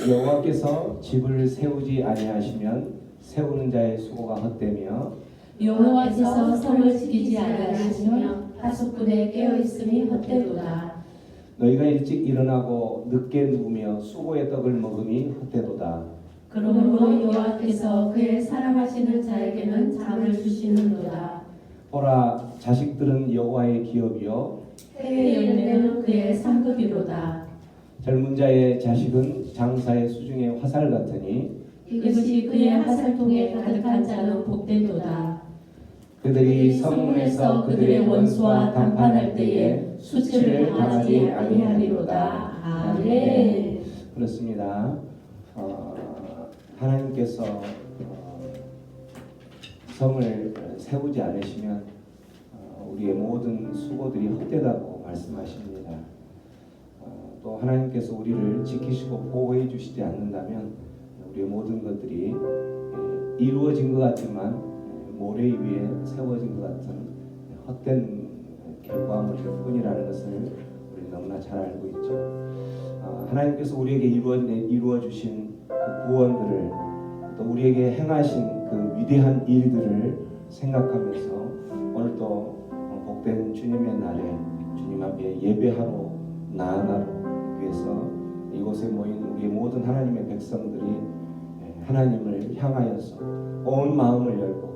여호와께서 집을 세우지 아니하시면 세우는 자의 수고가 헛되며 여호와께서 성을 지키지 아니하시면 파수꾼의 깨어있음이 헛되도다. 너희가 일찍 일어나고 늦게 누우며 수고의 떡을 먹음이 헛되도다. 그러므로 여호와께서 그의 사랑하시는 자에게는 잠을 주시는도다. 보라, 자식들은 여호와의 기업이요 해의 열매는 그의 상급이로다. 젊은 자의 자식은 장사의 수중의 화살 같으니 이것이 그의 화살통에 가득한 자는 복된도다. 그들이 성문에서 그들의 원수와 담판할 때에 수치를 당하지 아니하리로다. 아멘. 그렇습니다. 하나님께서 성을 세우지 않으시면 우리의 모든 수고들이 헛되다고 말씀하십니다. 또 하나님께서 우리를 지키시고 보호해 주시지 않는다면 우리의 모든 것들이 이루어진 것 같지만 모래 위에 세워진 것 같은 헛된 결과물일 뿐이라는 것을 우리 너무나 잘 알고 있죠. 하나님께서 우리에게 이루어 주신 그 구원들을 또 우리에게 행하신 그 위대한 일들을 생각하면서 오늘도 복된 주님의 날에 주님 앞에 예배하러 나아가기 위해서 이곳에 모인 우리의 모든 하나님의 백성들이 하나님을 향하여서 온 마음을 열고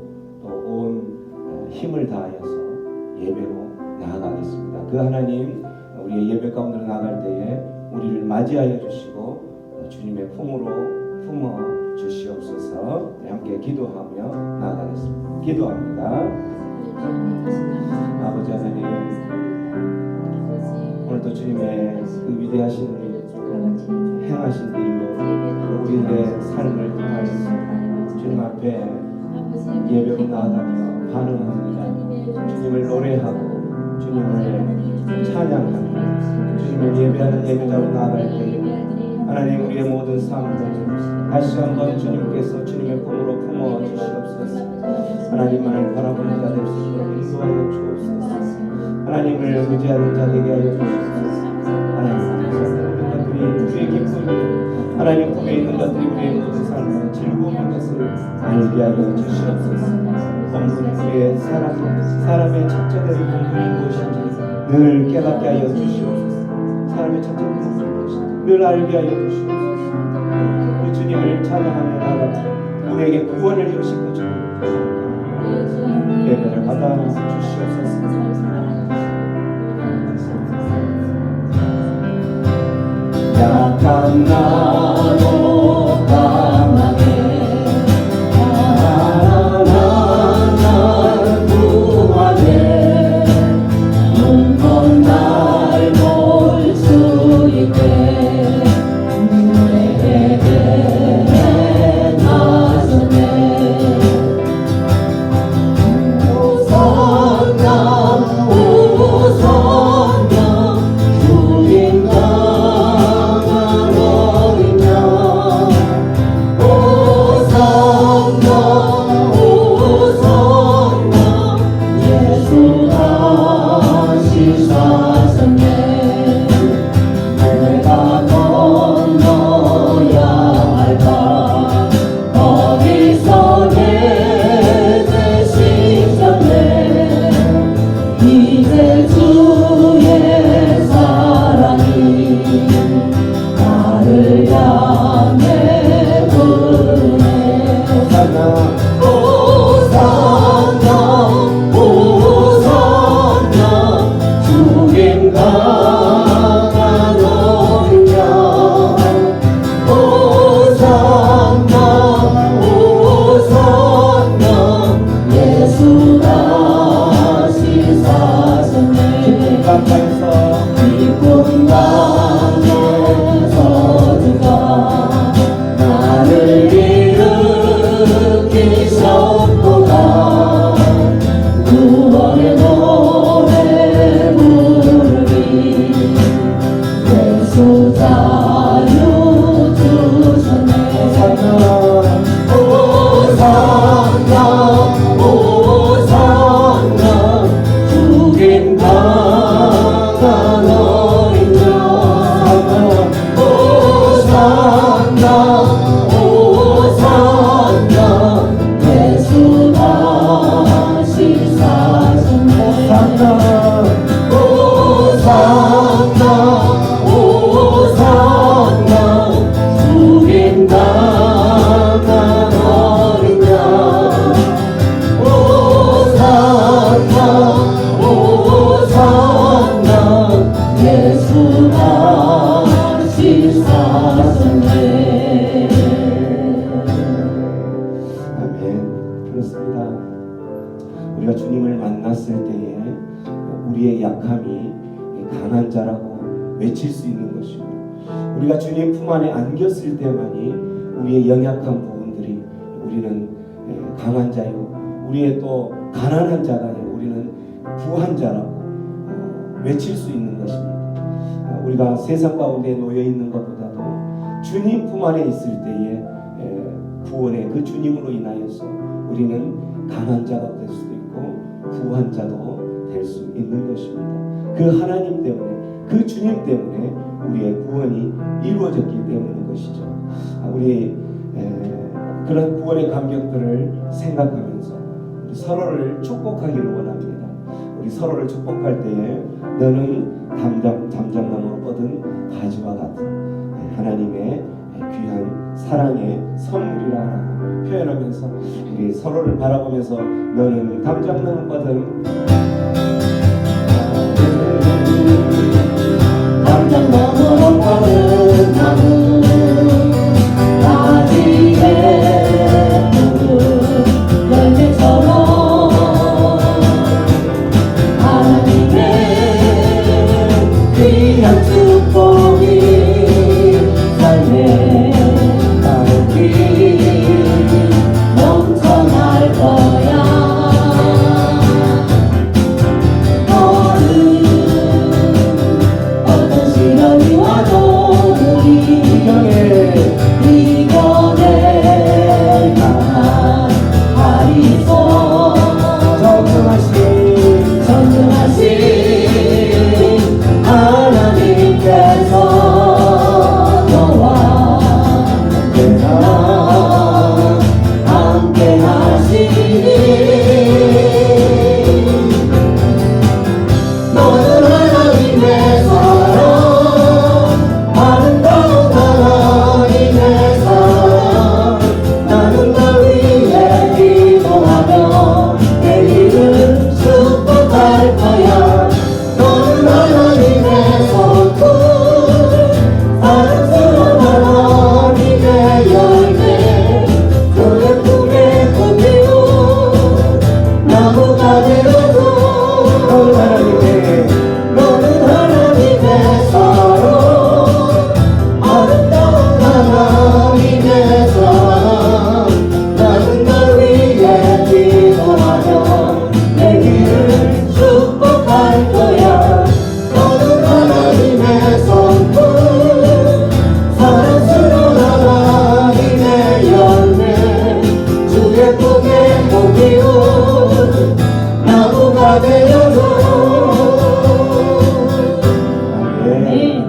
또 온 힘을 다하여서 예배로 나아가겠습니다. 그 하나님 우리의 예배 가운데로 나아갈 때에 우리를 맞이하여 주시고 주님의 품으로 품어 주시옵소서. 함께 기도하며 나아가겠습니다. 기도합니다. 아버지 하나님, 오늘도 주님의 그 위대하신 행하신 일로 우리의 삶을 통하여서 주님 앞에 예배로 나아가며 반응합니다. 주님을 노래하고 주님을 찬양하며 주님을 예배하는 예배자로 나아갈 때 하나님 우리의 모든 삶을 다시 한번 주님께서 주님의 품으로 품어 주시옵소서. 하나님만을 바라보는 자 될 수 있도록 인도하여 주옵소서. 하나님을 의지하는 자 되게 하여 주옵소서. 하나님께서 모든 것들이 우리의 기쁨이 하나님 품에 있는 것들이 우리의 모든 삶의 즐거운 것을 알게 하여 주시옵소서. 본분 우리의 사람의 첫째되는 본분이 무엇인지 늘 깨닫게 하여 주시옵소서. 사람의 첫째되는 본분이 무엇인지 늘 알게 하여 주시옵소서. 그 주님을 찬양하며 나아가 우리에게 구원을 이루시고 주님 예배를 받아 주시옵소서. 약한 나로 강하게 날 구하네. 눈먼 날 볼 수 있게 내게 나서네. 오산나 하셨네. 아멘. 그렇습니다. 우리가 주님을 만났을 때에 우리의 약함이 강한 자라고 외칠 수 있는 것이고, 우리가 주님 품 안에 안겼을 때만이 우리의 연약한 부분들이 우리는 강한 자요, 우리의 또 가난한 자가 우리는 부한 자라고 외칠 수 있는 것입니다. 우리가 세상 가운데 놓여 있는 것보다도 주님 품 안에 있을 때에 구원의 그 주님으로 인하여서 우리는 강한 자가 될 수도 있고 부한 자도 될 수 있는 것입니다. 그 하나님 때문에, 그 주님 때문에 우리의 구원이 이루어졌기 때문인 것이죠. 우리 그런 구원의 감격들을 생각하면서 우리 서로를 축복하기를 원합니다. 우리 서로를 축복할 때에 너는 담장나무로 뻗은 가지와 같은 하나님의 귀한 사랑의 선물이라고 표현하면서 우리 서로를 바라보면서 너는 담장나무 뻗은 담장나무로 뻗은 나무 가지에 푸른 열매처럼 하나님의 귀한 축복이 삶에 가득히 넘쳐날 거야. 너는 어떤 시련이 와도 이겨낼 만한 하리소. 전능하신 하나님께서 너와 함께 하시니 너는 하나님의 사랑, 아름다운 하나님의 사랑. 나는 널 위해 기도하며 내일은 축복할 거야. 너는 하나님의 선물, 사랑스러운 하나님의 열매, 그 예쁘게 꽃피운 나무가 되어줘. 너는 하나님의 사랑, 아름다운 하나님의 사랑. 나는 널 위해 기도하며 내 길을 축복할 거야. 너는 하나님의 선물, 사랑스러운 하나님의 열매, 주 예쁘게 꽃피운 나무가 되어줘. 아멘.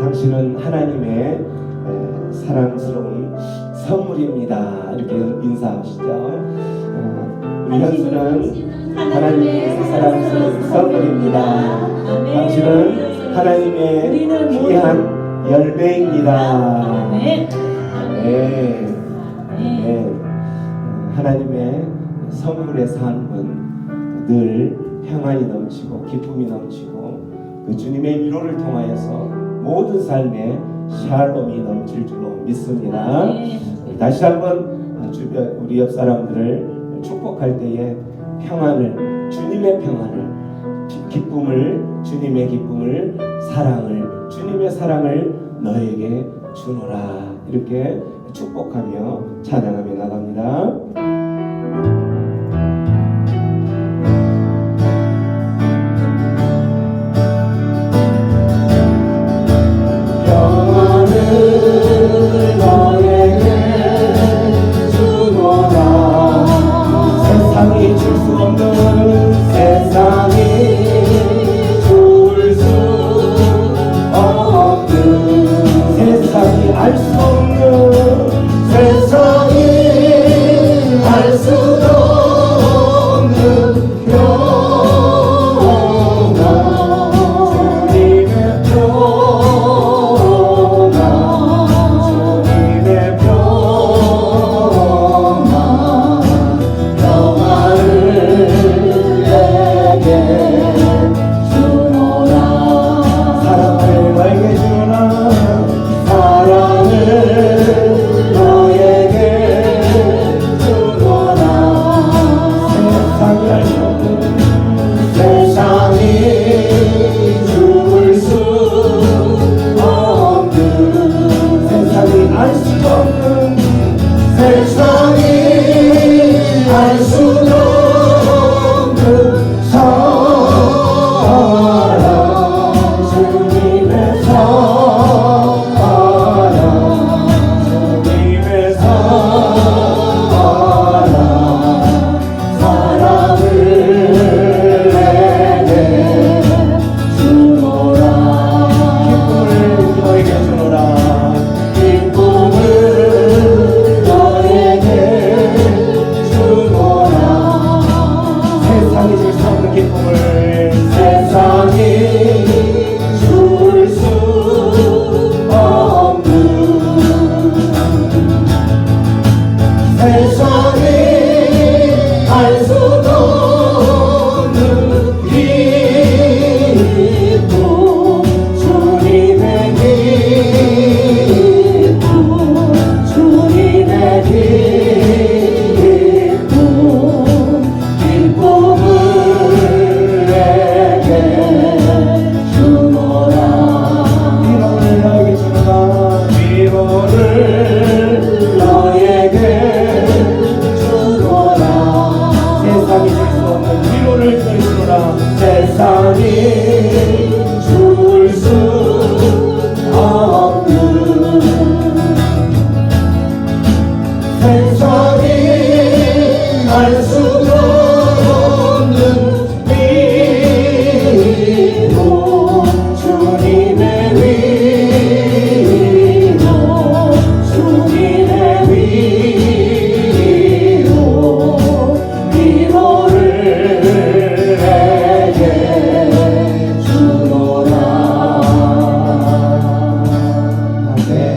당신은 하나님의 사랑스러운 선물입니다. 이렇게 인사하시죠. 우리 현수는 하나님의 사랑스러운 선물입니다. 당신은 하나님의 귀한 열매입니다. 아멘. 아멘. 아멘. 하나님의 선물의 삶은 늘 평안이 넘치고 기쁨이 넘치고 그 주님의 위로를 통하여서 모든 삶에 샬롬이 넘칠 줄로 믿습니다. 다시 한번 주변 우리 옆 사람들을 축복할 때에 평안을, 주님의 평안을, 기쁨을, 주님의 기쁨을, 사랑을, 주님의 사랑을 너에게 주노라, 이렇게 축복하며 찬양하며 나갑니다. 세상이 줄 수 없는, 세상이 줄 수 없는, 세상이 알 수 없는, 세상이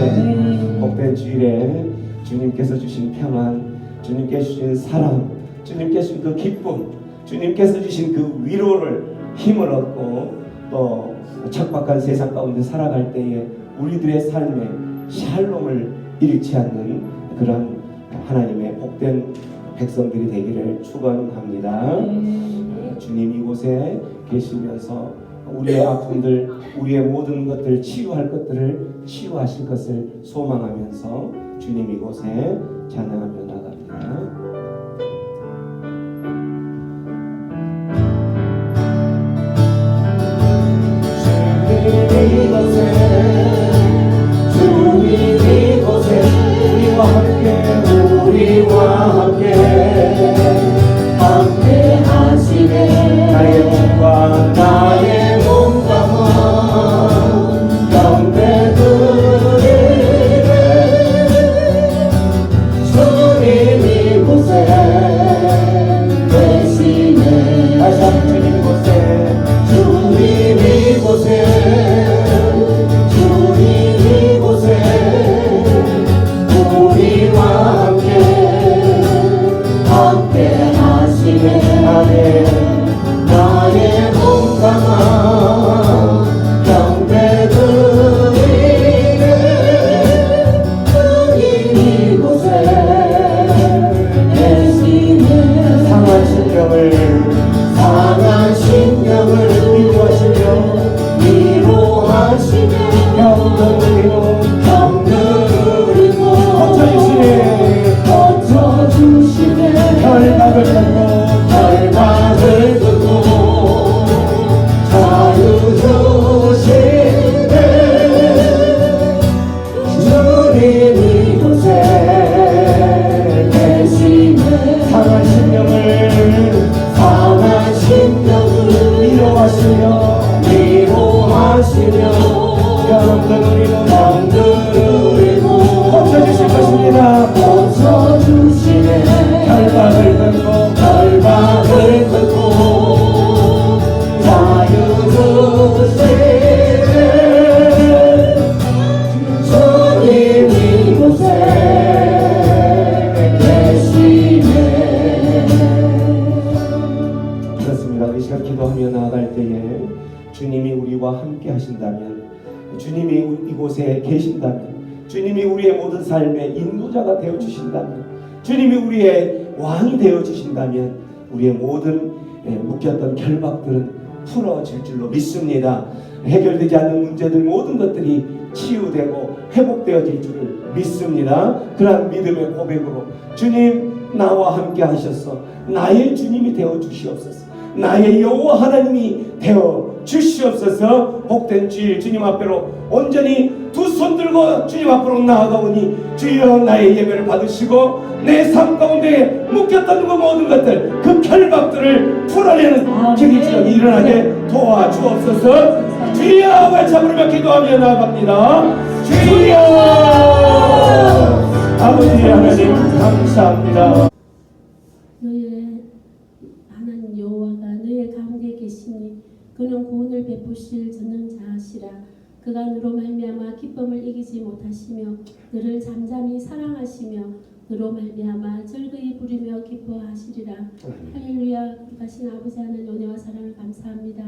아멘. 복된 주일에 주님께서 주신 평안, 주님께서 주신 사랑, 주님께서 주신 그 기쁨, 주님께서 주신 그 위로를 힘을 얻고 또 척박한 세상 가운데 살아갈 때에 우리들의 삶에 샬롬을 잃지 않는 그런 하나님의 복된 백성들이 되기를 축원합니다. 주님 이곳에 계시면서 우리의 아픔들, 우리의 모든 것들 치유할 것들을 치유하실 것을 소망하면서 주님 이곳에 찬양하며 나갑니다. 주님 이곳에 우리와 함께 하시네. 나의 몸과 마음 경배드리네. 주님 이곳에 계시네. 다시 한번 주님 이곳에, 주님 이곳에, 주님 이곳에 우리와 함께 하시네. 나의 몸과 마음 경배드리네. 주님 이곳에 계시네. 상한 심령을 위로하시며 병들이고 고쳐주시네. 결박을 끊고 자유 주시네. 주님 이곳에 계시네. 상한 심령을 위로하시며 병들이고 고쳐주실 것입니다. 고쳐주시네. 결박을 끊고 자유 주시네. 주님 이곳에 계시네. 그렇습니다. 이 시간 기도하며 나아갈 때에 주님이 우리와 함께 하신다면, 주님이 이곳에 계신다면, 주님이 우리의 모든 삶의 인도자가 되어 주신다면, 주님이 우리의 왕이 되어 주신다면 우리의 모든 묶였던 결박들은 풀어질 줄로 믿습니다. 해결되지 않는 문제들 모든 것들이 치유되고 회복되어질 줄을 믿습니다. 그러한 믿음의 고백으로 주님 나와 함께 하셔서 나의 주님이 되어 주시옵소서. 나의 여호와 하나님이 되어 주시옵소서. 복된 주일 주님 앞으로 온전히 두 손 들고 주님 앞으로 나아가오니 주여 나의 예배를 받으시고 내 삶 가운데 묶였던 그 모든 것들, 그 결박들을 풀어내는 기적이 일어나게 도와주옵소서. 주여 외쳐 부르며 기도하며 나아갑니다. 주여 아버지 하나님 감사합니다. 너의 하나님 여호와가 너의 가운데 계시니 그는 구원을 베푸실 전능자시라. 그가 너로 말미암아 기쁨을 이기지 못하시며 너를 잠잠히 사랑하시며 너로 말미암아 즐거이 부르며 기뻐하시리라. 할렐루야. 거룩하신 아버지 하나님 은혜와 사랑을 감사합니다.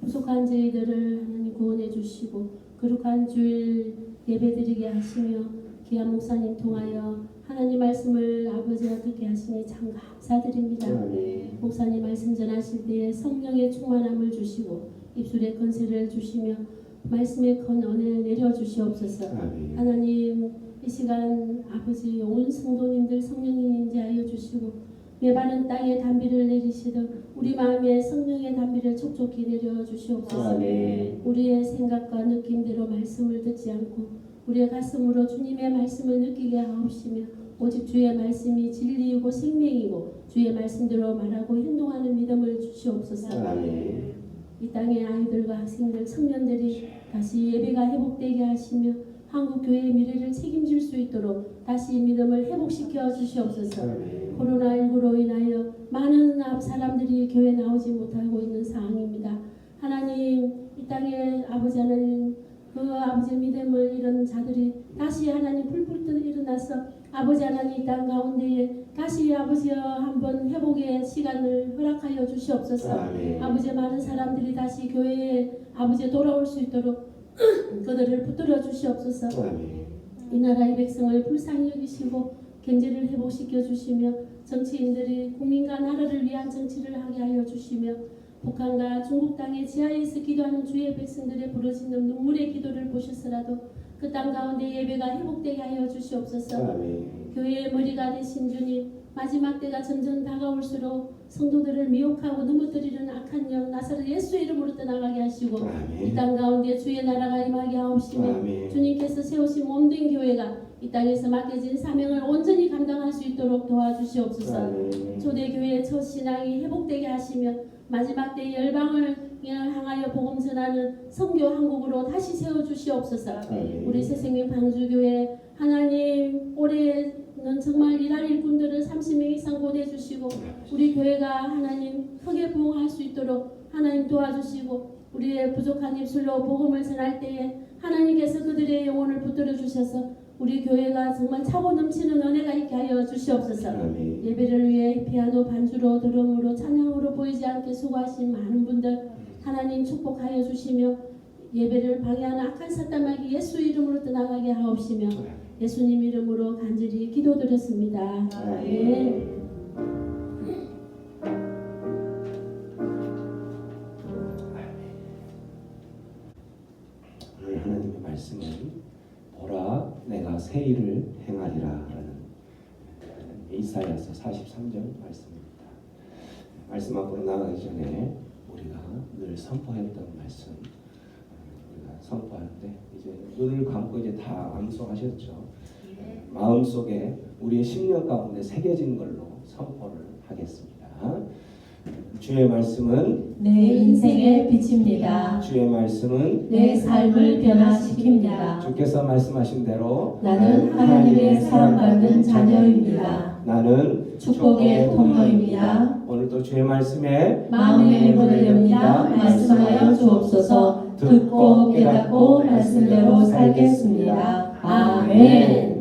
부족한 저희들을 하나님 구원해 주시고 거룩한 주일 예배드리게 하시며 귀한 목사님 통하여 하나님 말씀을 아버지가 듣게 하시니 참 감사드립니다. 목사님 말씀 전하실 때에 성령의 충만함을 주시고 입술의 권세를 주시며 말씀의 큰 은혜 내려주시옵소서. 하나님 이 시간 아버지 온 성도님들 성령님 인지하여 주시고 메마른 땅에 단비를 내리시듯 우리 마음에 성령의 단비를 촉촉히 내려주시옵소서. 우리의 생각과 느낌대로 말씀을 듣지 않고 우리의 가슴으로 주님의 말씀을 느끼게 하옵시며 오직 주의 말씀이 진리이고 생명이고 주의 말씀대로 말하고 행동하는 믿음을 주시옵소서. 이 땅의 아이들과 학생들, 청년들이 다시 예배가 회복되게 하시며 한국교회의 미래를 책임질 수 있도록 다시 믿음을 회복시켜 주시옵소서. 코로나19로 인하여 많은 사람들이 교회 나오지 못하고 있는 상황입니다. 하나님 이 땅에 아버지 하나님 그 아버지 믿음을 잃은 자들이 다시 하나님 풀풀 떠 일어나서 아버지 하나님 이 땅 가운데에 다시 아버지여 한번 회복의 시간을 허락하여 주시옵소서. 아멘. 아버지 많은 사람들이 다시 교회에 아버지 돌아올 수 있도록 그들을 붙들어 주시옵소서. 아멘. 이 나라의 백성을 불쌍히 여기시고 경제를 회복시켜 주시며 정치인들이 국민과 나라를 위한 정치를 하게 하여 주시며 북한과 중국 땅의 지하에서 기도하는 주의 백성들의 부러지는 눈물의 기도를 보셨으라도 그 땅 가운데 예배가 회복되게 하여 주시옵소서. 아멘. 교회의 머리가 되신 주님, 마지막 때가 점점 다가올수록 성도들을 미혹하고 넘어뜨리는 악한 영 나사렛 예수 이름으로 떠나가게 하시고 이 아멘. 땅 가운데 주의 나라가 임하게 하옵시며 아멘. 주님께서 세우신 몸된 교회가 이 땅에서 맡겨진 사명을 온전히 감당할 수 있도록 도와주시옵소서. 아멘. 초대교회의 첫 신앙이 회복되게 하시며 마지막 때 열방을 향하여 복음 전하는 선교 한국으로 다시 세워주시옵소서. 아멘. 우리 새생명 방주교회 하나님 올해는 정말 일할 일꾼들을 30명 이상 보내주시고 우리 교회가 하나님 크게 부흥할 수 있도록 하나님 도와주시고 우리의 부족한 입술로 복음을 전할 때에 하나님께서 그들의 영혼을 붙들어 주셔서 우리 교회가 정말 차고 넘치는 은혜가 있게 하여 주시옵소서. 아멘. 예배를 위해 피아노 반주로 드럼으로 찬양으로 보이지 않게 수고하신 많은 분들 하나님 축복하여 주시며 예배를 방해하는 악한 사탄마귀 예수 이름으로 떠나가게 하옵시며 예수님 이름으로 간절히 기도드렸습니다. 아멘. 오늘 하나님의 말씀은 보라 내가 새 일을 행하리라 라는 이사야서 43장 말씀입니다. 말씀 앞으로 나가기 전에 우리가 늘 선포했던 말씀 우리가 선포하는데 이제 눈을 감고 이제 다 암송하셨죠. 마음속에 우리의 심령 가운데 새겨진 걸로 선포를 하겠습니다. 주의 말씀은 내 인생의 빛입니다. 주의 말씀은 내 삶을 변화시킵니다. 주께서 말씀하신 대로 나는 하나님의 사랑받는 자녀입니다. 나는 축복의 통로입니다. 오늘도 주의 말씀에 마음의 문을 엽니다. 말씀하여 주옵소서. 듣고 깨닫고 말씀대로 살겠습니다. 아멘.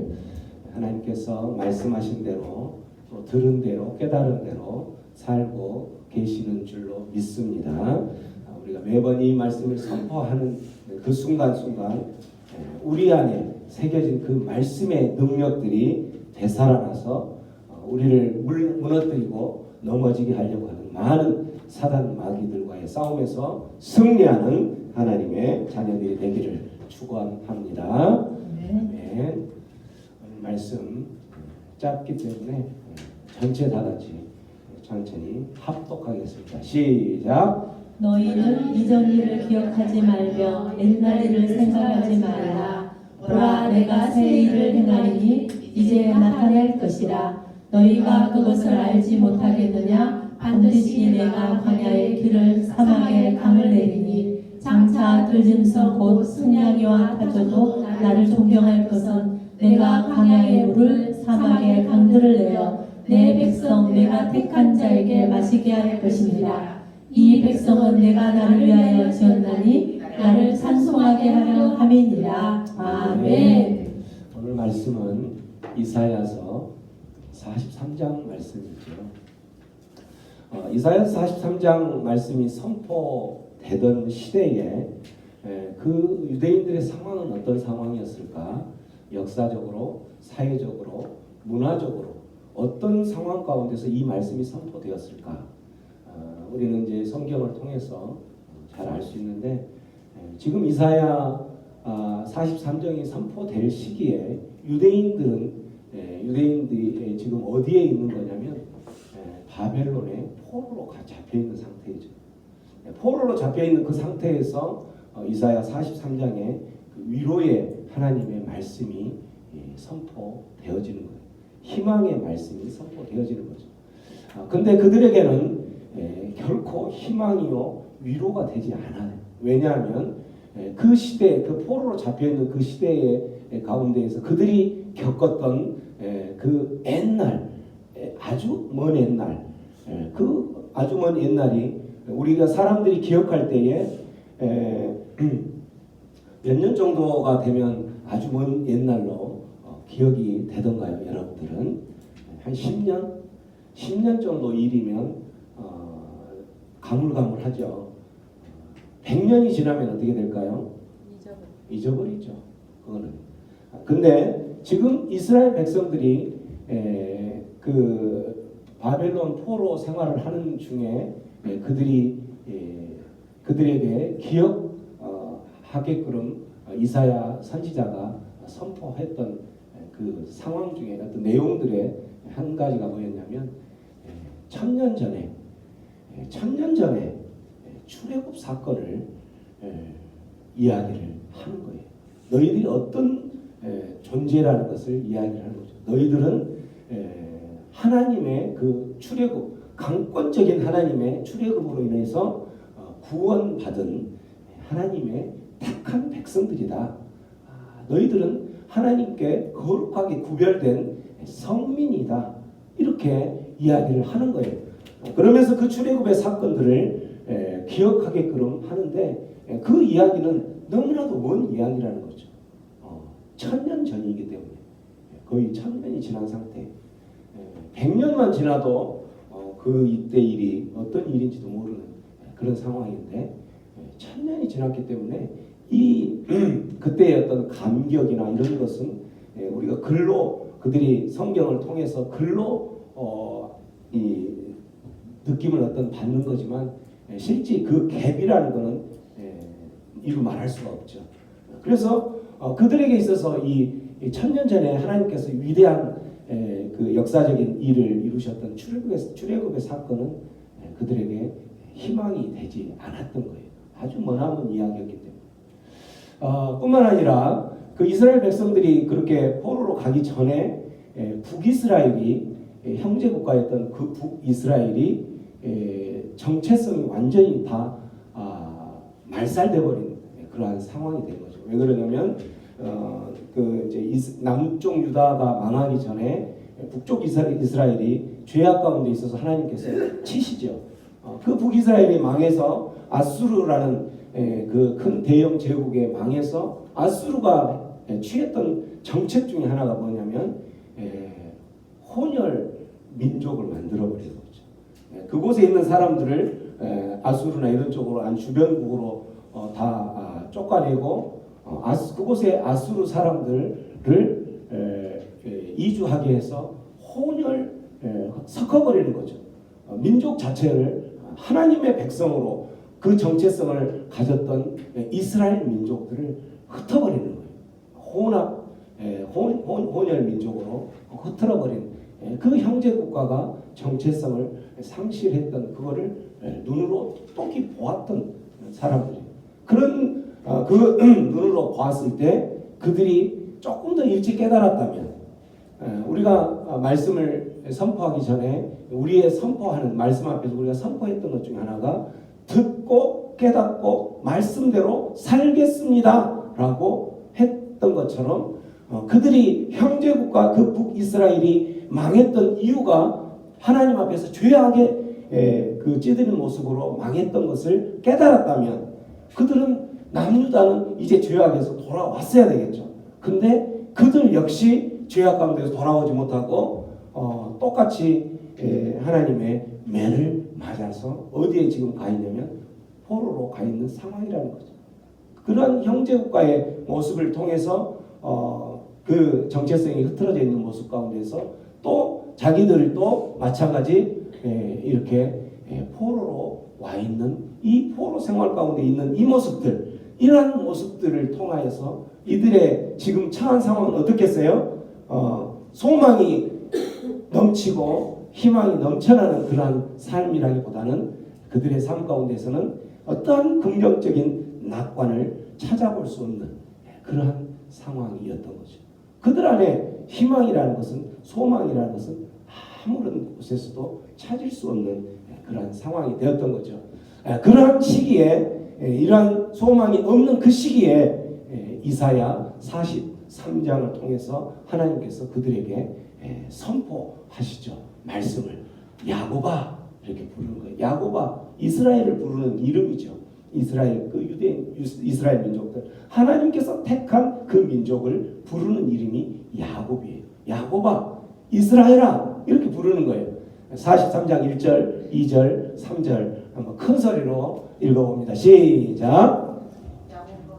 하나님께서 말씀하신 대로 또 들은 대로 깨달은 대로 살고 계시는 줄로 믿습니다. 우리가 매번 이 말씀을 선포하는 그 순간순간 우리 안에 새겨진 그 말씀의 능력들이 되살아나서 우리를 무너뜨리고 넘어지게 하려고 하는 많은 사단 마귀들과의 싸움에서 승리하는 하나님의 자녀들이 되기를 축원합니다. 아멘. 오늘 말씀 짧기 때문에 전체 다 같이 천천히 합독하겠습니다. 시작. 너희는 이전 일을 기억하지 말며 옛날 일을 생각하지 말라. 보라 내가 새 일을 행하리니 이제 나타날 것이라. 너희가 그것을 알지 못하겠느냐? 반드시 내가 광야의 길을 사막의 강을 내리니 장차 들짐승 곧 승냥이와 타조도 나를 존경할 것은 내가 광야의 물을 사막의 강들을 내어 내 백성 내가 택한 자에게 마시게 할 것입니다. 이 백성은 내가 나를 위하여 지었나니 나를 찬송하게 하려 함이니라. 아멘. 오늘 말씀은 이사야서 43장 말씀이죠. 이사야서 43장 말씀이 선포되던 시대에 그 유대인들의 상황은 어떤 상황이었을까? 역사적으로, 사회적으로, 문화적으로 어떤 상황 가운데서 이 말씀이 선포되었을까? 우리는 이제 성경을 통해서 잘 알 수 있는데 지금 이사야 43장이 선포될 시기에 유대인들이 지금 어디에 있는 거냐면 바벨론의 포로로 잡혀 있는 상태이죠. 포로로 잡혀 있는 그 상태에서 이사야 43장에 그 위로의 하나님의 말씀이 선포되어지는 거예요. 희망의 말씀이 선포되어지는 거죠. 근데 그들에게는 결코 희망이요 위로가 되지 않아요. 왜냐하면 그 시대, 그 포로로 잡혀 있는 그 시대의 가운데에서 그들이 겪었던 그 옛날, 아주 먼 옛날, 그 아주 먼 옛날이 우리가 사람들이 기억할 때에 몇 년 정도가 되면 아주 먼 옛날로 기억이 되던가요, 여러분들은? 한 10년? 10년 정도 일이면 가물가물하죠. 100년이 지나면 어떻게 될까요? 잊어버리죠. 그거는. 근데 지금 이스라엘 백성들이 그 바벨론 포로 생활을 하는 중에 그들에게 기억하게끔 이사야 선지자가 선포했던 그 상황 중에 어떤 내용들의 한 가지가 뭐였냐면 천년 전에 출애굽 사건을 이야기를 하는 거예요. 너희들이 어떤 존재라는 것을 이야기를 하는 거죠. 너희들은 하나님의 그 출애굽, 강권적인 하나님의 출애굽으로 인해서 구원받은 하나님의 택한 백성들이다. 너희들은 하나님께 거룩하게 구별된 성민이다. 이렇게 이야기를 하는 거예요. 그러면서 그 출애굽의 사건들을 기억하게끔 하는데 그 이야기는 너무나도 먼 이야기라는 거죠. 1000년 전이기 때문에 거의 1000년이 지난 상태. 100년만 지나도 그 이때 일이 어떤 일인지도 모르는 그런 상황인데 1000년이 지났기 때문에 그때의 어떤 감격이나 이런 것은 우리가 글로 그들이 성경을 통해서 글로 이 느낌을 어떤 받는 거지만 실제 그 갭이라는 것은 이루 말할 수가 없죠. 그래서 그들에게 있어서 이 1000년 전에 하나님께서 위대한 그 역사적인 일을 이루셨던 출애굽의 사건은 그들에게 희망이 되지 않았던 거예요. 아주 머나먼 이야기였기 때문에. 뿐만 아니라 그 이스라엘 백성들이 그렇게 포로로 가기 전에 북이스라엘이 형제 국가였던 그 북이스라엘이 정체성이 완전히 다 말살돼 버린 그러한 상황이 된 거죠. 왜 그러냐면 그 이제 남쪽 유다가 망하기 전에 북쪽 이스라엘이 죄악 가운데 있어서 하나님께서 치시죠. 그 북이스라엘이 망해서 아수르라는 그 큰 대영 제국에 망해서 아수르가 취했던 정책 중에 하나가 뭐냐면 혼혈 민족을 만들어 버리는 거죠. 그곳에 있는 사람들을 아수르나 이런 쪽으로 주변국으로 다 쫓아내고 그곳에 아수르 사람들을 이주하게 해서 혼혈 섞어버리는 거죠. 민족 자체를 하나님의 백성으로 그 정체성을 가졌던 이스라엘 민족들을 흩어버리는 거예요. 혼혈 민족으로 흩어버린 그 형제 국가가 정체성을 상실했던 그거를 눈으로 똑똑히 보았던 사람들이 그런 그 눈으로 보았을 때 그들이 조금 더 일찍 깨달았다면 우리가 말씀을 선포하기 전에 우리의 선포하는 말씀 앞에서 우리가 선포했던 것 중에 하나가 듣고 깨닫고 말씀대로 살겠습니다 라고 했던 것처럼 그들이 형제국가 그 북이스라엘이 망했던 이유가 하나님 앞에서 죄악에 그 찌드는 모습으로 망했던 것을 깨달았다면 그들은 남유다는 이제 죄악에서 돌아왔어야 되겠죠. 근데 그들 역시 죄악 가운데서 돌아오지 못하고 똑같이 하나님의 매를 맞아서 어디에 지금 가 있냐면 포로로 가 있는 상황이라는 거죠. 그런 형제국가의 모습을 통해서 그 정체성이 흐트러져 있는 모습 가운데서 또 자기들을 또 마찬가지 이렇게 포로로 와 있는 이 포로 생활 가운데 있는 이 모습들 이러한 모습들을 통하여서 이들의 지금 처한 상황은 어떻겠어요? 소망이 넘치고 희망이 넘쳐나는 그러한 삶이라기보다는 그들의 삶 가운데서는 어떠한 긍정적인 낙관을 찾아볼 수 없는 그러한 상황이었던 거죠. 그들 안에 희망이라는 것은 소망이라는 것은 아무런 곳에서도 찾을 수 없는 그러한 상황이 되었던 거죠. 그러한 시기에 이러한 소망이 없는 그 시기에 이사야 43장을 통해서 하나님께서 그들에게 선포하시죠. 말씀을 야곱아 이렇게 부르는 거예요. 야곱아 이스라엘을 부르는 이름이죠. 이스라엘 그 유대인 이스라엘 민족들 하나님께서 택한 그 민족을 부르는 이름이 야곱이에요. 야곱아, 이스라엘아 이렇게 부르는 거예요. 43장 1절, 2절, 3절 한번 큰 소리로 읽어봅니다. 시작.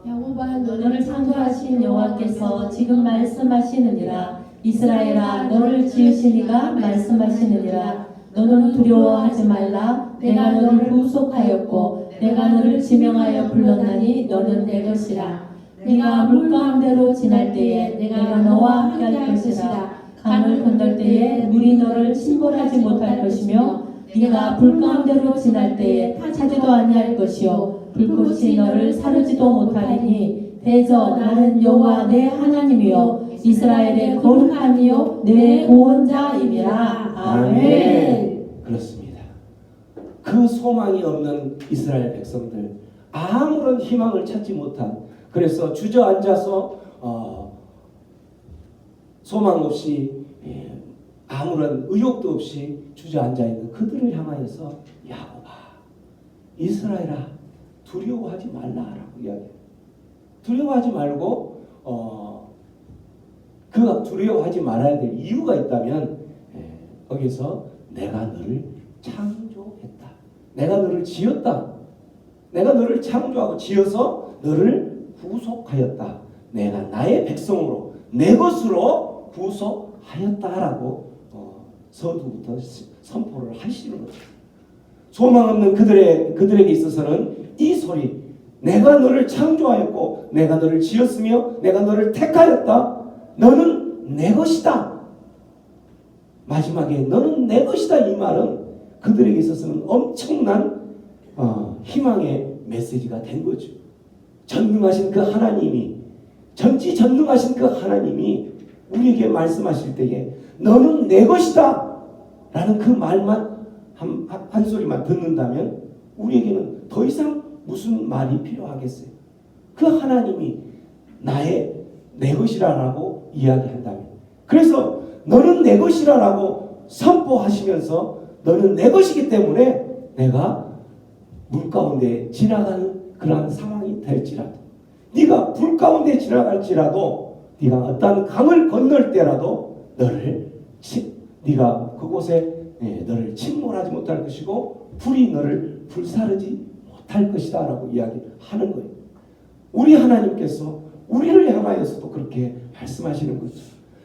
야곱아 너를 창조하신 여호와께서 지금 말씀하시느니라. 이스라엘아 너를 지으신 이가 말씀하시느니라. 너는 두려워하지 말라. 내가 너를 구속하였고 내가 너를 지명하여 불렀나니 너는 내 것이라. 네가 물 가운데로 지날 때에 내가 너와 함께할 것이라. 강을 건널 때에 물이 너를 침몰하지 못할 것이며 네가 불 가운데로 지날 때에 타지도 아니할 것이요 불꽃이 너를 사르지도 못하리니 대저 나는 여호와 내 하나님이요 이스라엘의 거룩함이요 내 구원자임이라. 아멘. 그렇습니다. 그 소망이 없는 이스라엘 백성들 아무런 희망을 찾지 못한 그래서 주저앉아서 소망 없이 아무런 의욕도 없이 주저앉아 있는 그들을 향하여서 야곱아 이스라엘아 두려워하지 말라라고 이야기해요. 두려워하지 말고 그 두려워하지 말아야 될 이유가 있다면 거기서 내가 너를 창조했다. 내가 너를 지었다. 내가 너를 창조하고 지어서 너를 구속하였다. 내가 나의 백성으로 내 것으로 구속하였다라고 서두부터 선포를 하시는 거죠. 소망 없는 그들에게 있어서는 이 소리 내가 너를 창조하였고 내가 너를 지었으며 내가 너를 택하였다. 너는 내 것이다. 마지막에 너는 내 것이다 이 말은 그들에게 있어서는 엄청난 희망의 메시지가 된 거죠. 전능하신 그 하나님이 전지전능하신 그 하나님이 우리에게 말씀하실 때에 너는 내 것이다 라는 그 말만 한 소리만 듣는다면 우리에게는 더 이상 무슨 말이 필요하겠어요. 그 하나님이 내 것이라고 이야기한다면 그래서 너는 내 것이라고 선포하시면서 너는 내 것이기 때문에 내가 물 가운데 지나가는 그러한 상황이 될지라도 네가 불 가운데 지나갈지라도 네가 어떤 강을 건널 때라도 네가 그곳에 너를 침몰하지 못할 것이고 불이 너를 불사르지 못할 것이다 라고 이야기하는 거예요. 우리 하나님께서 우리를 향하여서도 그렇게 말씀하시는 거죠.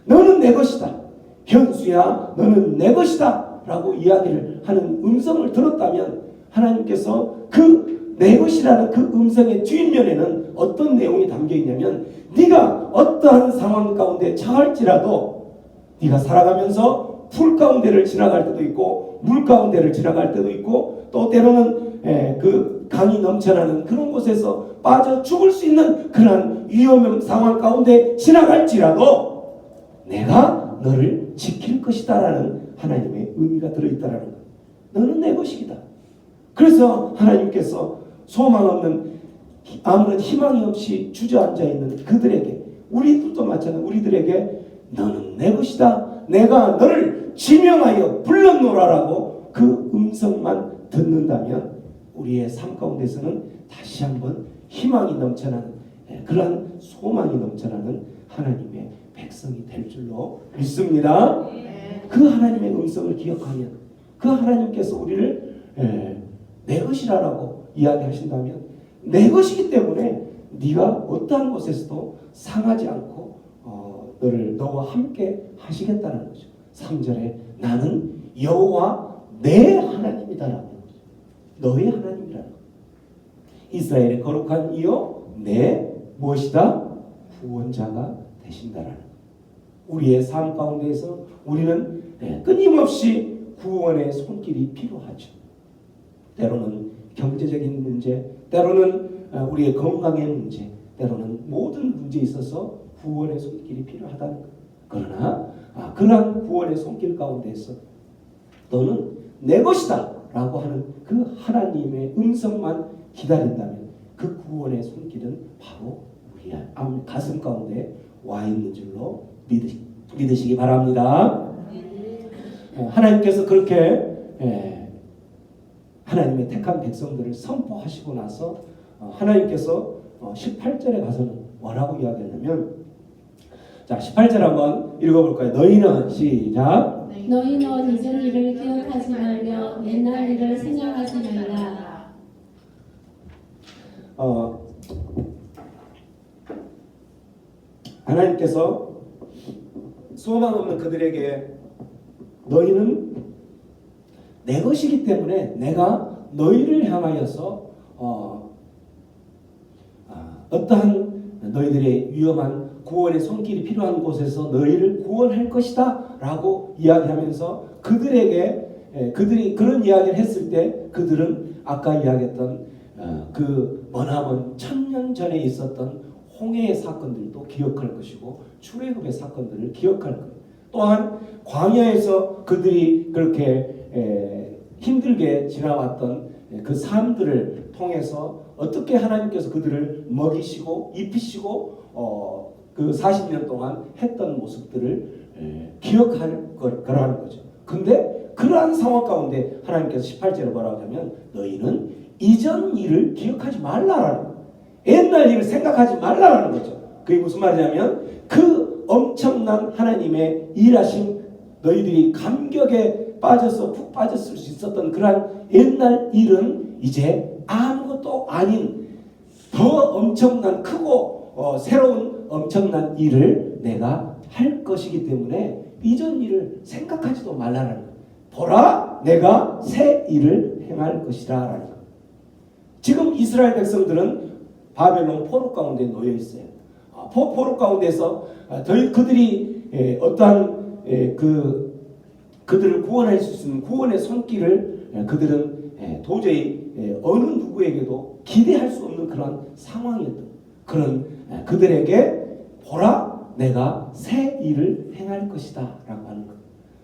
너는 내 것이다. 현수야 너는 내 것이다 라고 이야기를 하는 음성을 들었다면 하나님께서 그 내 것이라는 그 음성의 뒷면에는 어떤 내용이 담겨 있냐면 네가 어떠한 상황 가운데 처할지라도 네가 살아가면서 불 가운데를 지나갈 때도 있고 물 가운데를 지나갈 때도 있고 또 때로는 그 강이 넘쳐나는 그런 곳에서 빠져 죽을 수 있는 그런 위험한 상황 가운데 지나갈지라도 내가 너를 지킬 것이다라는 하나님의 의미가 들어있다라는 것. 너는 내 것이다. 그래서 하나님께서 소망 없는 아무런 희망이 없이 주저앉아 있는 그들에게 우리들도 마찬가지로 우리들에게 너는 내 것이다. 내가 너를 지명하여 불렀노라라고 그 음성만 듣는다면 우리의 삶 가운데서는 다시 한번 희망이 넘쳐나는 그러한 소망이 넘쳐나는 하나님의 백성이 될 줄로 믿습니다. 그 하나님의 음성을 기억하면 그 하나님께서 우리를 내 것이라고 이야기하신다면 내 것이기 때문에 네가 어떠한 곳에서도 상하지 않고 너와 함께 하시겠다는 거죠. 3절에 나는 여호와 내 하나님이다라는 거죠. 너의 하나님이라는 거죠. 이스라엘의 거룩한 이요 내 무엇이다? 구원자가 되신다라는 거죠. 우리의 삶 가운데에서 우리는 끊임없이 구원의 손길이 필요하죠. 때로는 경제적인 문제, 때로는 우리의 건강의 문제, 때로는 모든 문제에 있어서 구원의 손길이 필요하다는 것. 그러나 그러한 구원의 손길 가운데서 너는 내 것이다 라고 하는 그 하나님의 음성만 기다린다면 그 구원의 손길은 바로 우리의 가슴 가운데 와 있는 줄로 믿으시기 바랍니다. 하나님께서 그렇게 하나님의 택한 백성들을 선포하시고 나서 하나님께서 18절에 가서는 뭐라고 이야기하냐면, 자 18절 한번 읽어볼까요? 너희는 시작. 너희는 이전 일을 기억하지 말며 옛날 일을 생각하지 말라. 하나님께서 소망 없는 그들에게 너희는 내 것이기 때문에 내가 너희를 향하여서 어떠한 너희들의 위험한 구원의 손길이 필요한 곳에서 너희를 구원할 것이다 라고 이야기하면서 그들이 그런 이야기를 했을 때 그들은 아까 이야기했던 그 머나먼 1000년 전에 있었던 홍해의 사건들도 기억할 것이고 출애굽의 사건들을 기억할 거예요. 또한 광야에서 그들이 그렇게 힘들게 지나왔던 그 삶들을 통해서 어떻게 하나님께서 그들을 먹이시고 입히시고 그 40년 동안 했던 모습들을 기억할 거라는 거죠. 근데 그러한 상황 가운데 하나님께서 18절에 뭐라고 하냐면 너희는 이전 일을 기억하지 말라라는 거예요. 옛날 일을 생각하지 말라라는 거죠. 그게 무슨 말이냐면 그 엄청난 하나님의 일하심, 너희들이 감격에 빠져서 푹 빠졌을 수 있었던 그러한 옛날 일은 이제 아무것도 아닌 더 엄청난 크고 새로운 엄청난 일을 내가 할 것이기 때문에 이전 일을 생각하지도 말라라는 거예요. 보라, 내가 새 일을 행할 것이라 라는 거예요. 지금 이스라엘 백성들은 바벨론 포로 가운데 놓여 있어요. 포로 가운데서 그들이 어떠한 그들을 구원할 수 있는 구원의 손길을 그들은 도저히 어느 누구에게도 기대할 수 없는 그런 상황이었던 그런 그들에게 보라 내가 새 일을 행할 것이다 라고 하는 것.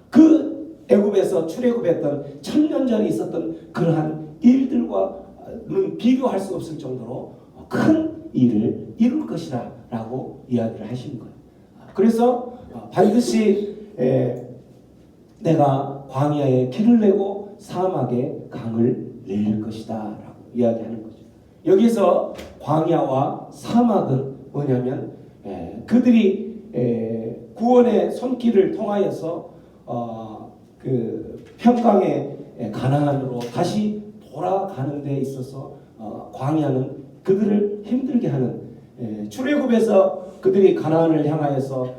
그 애굽에서 출애굽했던 1000년 전에 있었던 그러한 일들과는 비교할 수 없을 정도로 큰 일을 이룰 것이다 라고 이야기를 하시는 거예요. 그래서 반드시 내가 광야에 길을 내고 사막에 강을 내릴 것이다 라고 이야기하는 거죠. 여기서 광야와 사막은 뭐냐면 그들이 구원의 손길을 통하여서 그 평강의 가나안으로 다시 돌아가는 데 있어서 광야는 그들을 힘들게 하는 출애굽에서 그들이 가나안을 향하여서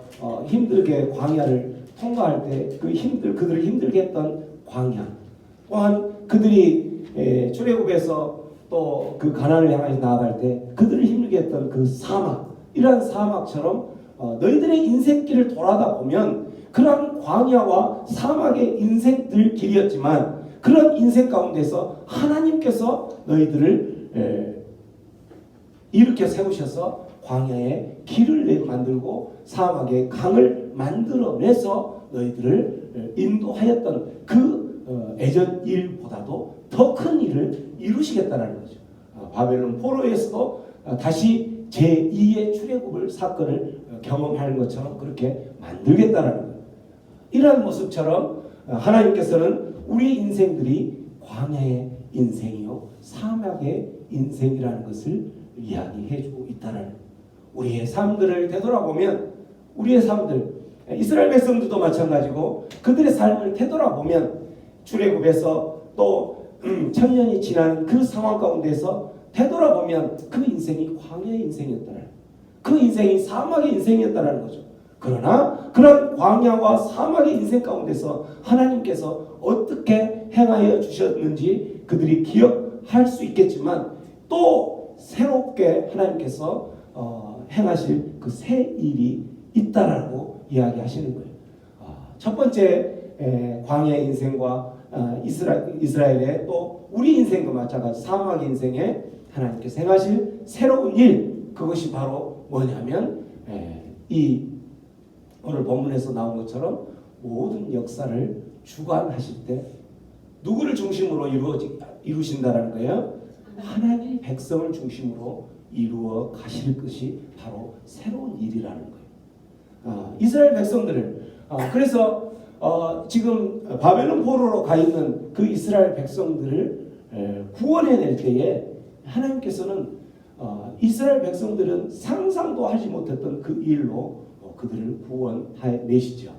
힘들게 광야를 통과할 때 그들을 힘들게 했던 광야, 또한 그들이 출애굽에서 또 그 가나안을 향해서 나아갈 때 그들을 힘들게 했던 그 사막, 이러한 사막처럼 너희들의 인생길을 돌아다 보면 그런 광야와 사막의 인생들 길이었지만 그런 인생 가운데서 하나님께서 너희들을 일으켜 세우셔서 광야에 길을 만들고 사막에 강을 만들어내서 너희들을 인도하였던 그 애전 일보다도 더 큰 일을 이루시겠다는 거죠. 바벨론 포로에서도 다시 제2의 출애굽을 사건을 경험하는 것처럼 그렇게 만들겠다는 거예요. 이러한 모습처럼 하나님께서는 우리 인생들이 광야의 인생이요 사막의 인생이라는 것을 이야기해주고 있다는 거예요. 우리의 삶들을 되돌아보면 우리의 삶들, 이스라엘 백성들도 마찬가지고 그들의 삶을 되돌아보면 출애굽에서 또 1000년이 지난 그 상황 가운데서 되돌아보면 그 인생이 광야의 인생이었다는, 그 인생이 사막의 인생이었다는 거죠. 그러나 그런 광야와 사막의 인생 가운데서 하나님께서 어떻게 행하여 주셨는지 그들이 기억할 수 있겠지만 또 새롭게 하나님께서 행하실 그 새 일이 있다라고 이야기하시는 거예요. 첫 번째 광야의 인생과 이스라엘의 또 우리 인생과 마찬가지 사막의 인생에 하나님께서 행하실 새로운 일, 그것이 바로 뭐냐면 이 오늘 본문에서 나온 것처럼 모든 역사를 주관하실 때 누구를 중심으로 이루신다라는 거예요? 하나님 백성을 중심으로 이루어 가실 것이 바로 새로운 일이라는 거예요. 이스라엘 백성들을 그래서 지금 바벨론 포로로 가 있는 그 이스라엘 백성들을 구원해낼 때에 하나님께서는 이스라엘 백성들은 상상도 하지 못했던 그 일로 그들을 구원해내시죠.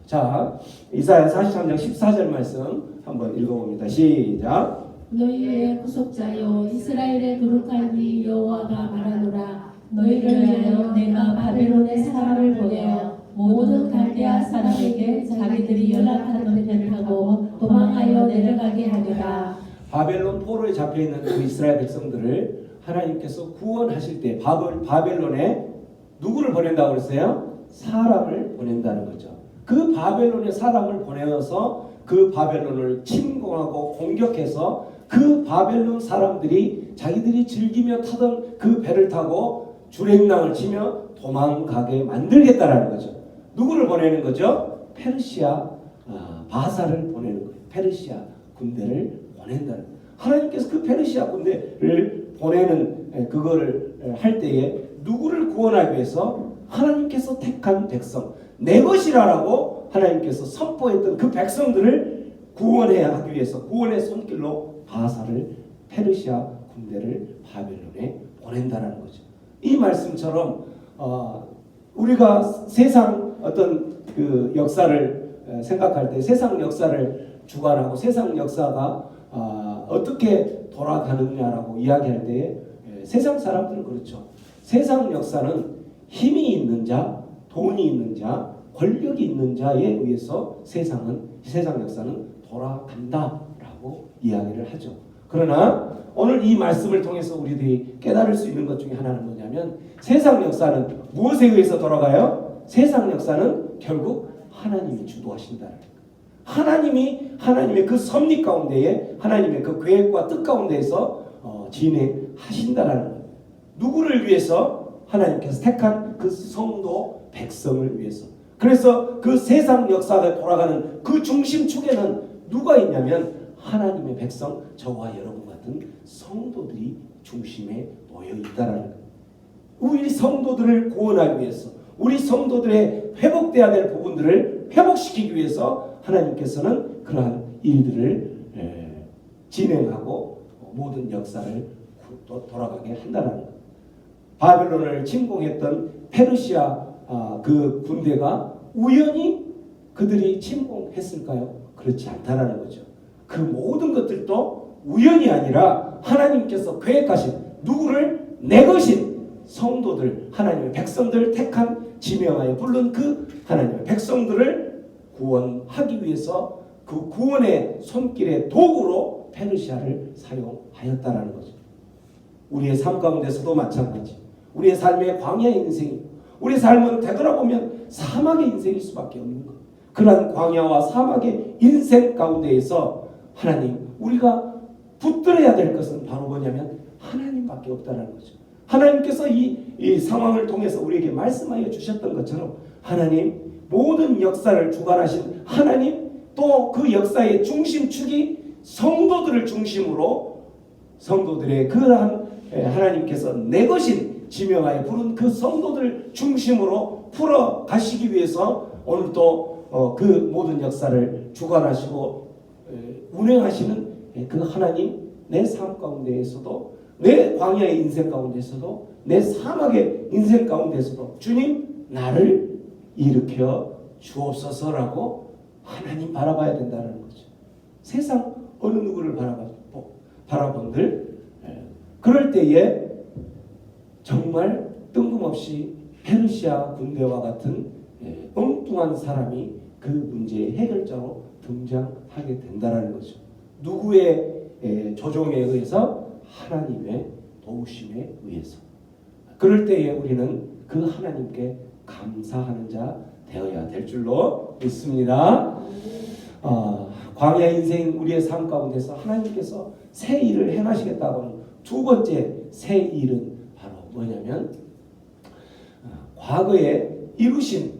자, 이사야 43장 14절 말씀 한번 읽어봅니다. 시작. 너희의 구속자여 이스라엘의 거룩한 여호와가 말하노라. 너희를 위하여 내가 바벨론의 사람을 보내어 모든 갈대아 사람에게 자기들이 연락하던 배를 타고 도망하여 내려가게 하리라. 바벨론 포로에 잡혀있는 그 이스라엘 백성들을 하나님께서 구원하실 때 바벨론에 누구를 보낸다고 그랬어요? 사람을 보낸다는 거죠. 그 바벨론에 사람을 보내어서 그 바벨론을 침공하고 공격해서 그 바벨론 사람들이 자기들이 즐기며 타던 그 배를 타고 주랭랑을 치며 도망가게 만들겠다라는 거죠. 누구를 보내는 거죠? 페르시아 바사를 보내는 거예요. 페르시아 군대를 보낸다는 거예요. 하나님께서 그 페르시아 군대를 보내는 그거를 할 때에 누구를 구원하기 위해서 하나님께서 택한 백성, 내 것이라라고 하나님께서 선포했던 그 백성들을 구원해야 하기 위해서 구원의 손길로 바사를 페르시아 군대를 바벨론에 보낸다라는 거죠. 이 말씀처럼 우리가 세상 어떤 그 역사를 생각할 때 세상 역사를 주관하고 세상 역사가 어떻게 돌아가느냐라고 이야기할 때 세상 사람들은 그렇죠. 세상 역사는 힘이 있는 자, 돈이 있는 자, 권력이 있는 자에 의해서 세상 역사는 돌아간다라고 이야기를 하죠. 그러나 오늘 이 말씀을 통해서 우리들이 깨달을 수 있는 것 중에 하나는 뭐냐면 세상 역사는 무엇에 의해서 돌아가요? 세상 역사는 결국 하나님이 주도하신다는 거예요. 하나님의 그 섭리 가운데에 하나님의 그 계획과 뜻 가운데에서 진행하신다라는 거예요. 누구를 위해서? 하나님께서 택한 그 성도 백성을 위해서. 그래서 그 세상 역사가 돌아가는 그 중심축에는 누가 있냐면 하나님의 백성, 저와 여러분 같은 성도들이 중심에 놓여 있다라는 거예요. 우리 성도들을 구원하기 위해서, 우리 성도들의 회복돼야 될 부분들을 회복시키기 위해서 하나님께서는 그러한 일들을 진행하고 모든 역사를 돌아가게 한다는 거예요. 바벨론을 침공했던 페르시아 그 군대가 우연히 그들이 침공했을까요? 그렇지 않다라는 거죠. 그 모든 것들도 우연이 아니라 하나님께서 계획하신 누구를 내 것인 성도들, 하나님의 백성들 택한 지명하여 부른 그 하나님의 백성들을 구원하기 위해서 그 구원의 손길의 도구로 페르시아를 사용하였다라는 거죠. 우리의 삶 가운데서도 마찬가지. 우리의 삶의 광야의 인생이, 우리 삶은 되돌아보면 사막의 인생일 수밖에 없는 것. 그러한 광야와 사막의 인생 가운데에서 하나님, 우리가 붙들어야 될 것은 바로 뭐냐면 하나님밖에 없다는 거죠. 하나님께서 이 상황을 통해서 우리에게 말씀하여 주셨던 것처럼 하나님, 모든 역사를 주관하신 하나님, 또 그 역사의 중심축이 성도들을 중심으로 성도들의 그러한 하나님께서 내 것인 지명하여 부른 그 성도들 중심으로 풀어 가시기 위해서 오늘도 그 모든 역사를 주관하시고 운행하시는 그 하나님, 내 삶 가운데에서도, 내 광야의 인생 가운데서도, 내 사막의 인생 가운데서도 주님, 나를 일으켜 주옵소서라고 하나님 바라봐야 된다는 거죠. 세상 어느 누구를 바라본들 그럴 때에 정말 뜬금없이 페르시아 군대와 같은 엉뚱한 사람이 그 문제의 해결자로 등장하게 된다는 거죠. 누구의 조종에 의해서? 하나님의 도우심에 의해서. 그럴 때에 우리는 그 하나님께 감사하는 자 되어야 될 줄로 믿습니다. 광야 인생 우리의 삶 가운데서 하나님께서 새 일을 행하시겠다고 하는 두 번째 새 일은 바로 뭐냐면 과거에 이루신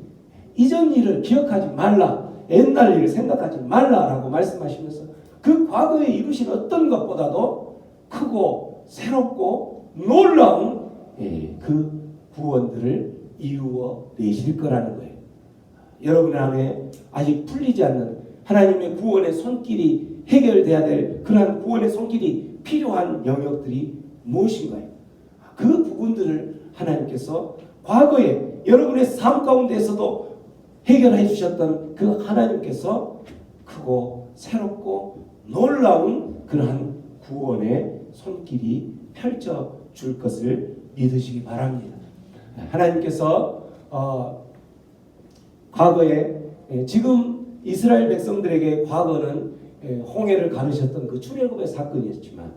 이전 일을 기억하지 말라, 옛날 일을 생각하지 말라라고 말씀하시면서 그 과거에 이루신 어떤 것보다도 크고 새롭고 놀라운 그 구원들을 이루어 내실 거라는 거예요. 여러분 안에 아직 풀리지 않는 하나님의 구원의 손길이 해결돼야 될 그러한 구원의 손길이 필요한 영역들이 무엇인가요? 그 부분들을 하나님께서 과거에 여러분의 삶 가운데에서도 해결해 주셨던 그 하나님께서 크고 새롭고 놀라운 그러한 구원의 손길이 펼쳐 줄 것을 믿으시기 바랍니다. 하나님께서 과거에 지금 이스라엘 백성들에게 과거는 홍해를 가르셨던 그 출애굽의 사건이었지만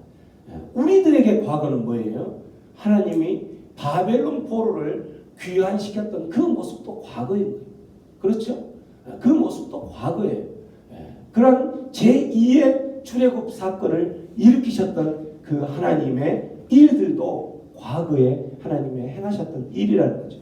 우리들에게 과거는 뭐예요? 하나님이 바벨론 포로를 귀환시켰던 그 모습도 과거예요. 그렇죠? 그 모습도 과거예요. 그런 제2의 출애굽 사건을 일으키셨던 그 하나님의 일들도 과거에 하나님의 행하셨던 일이라는 거죠.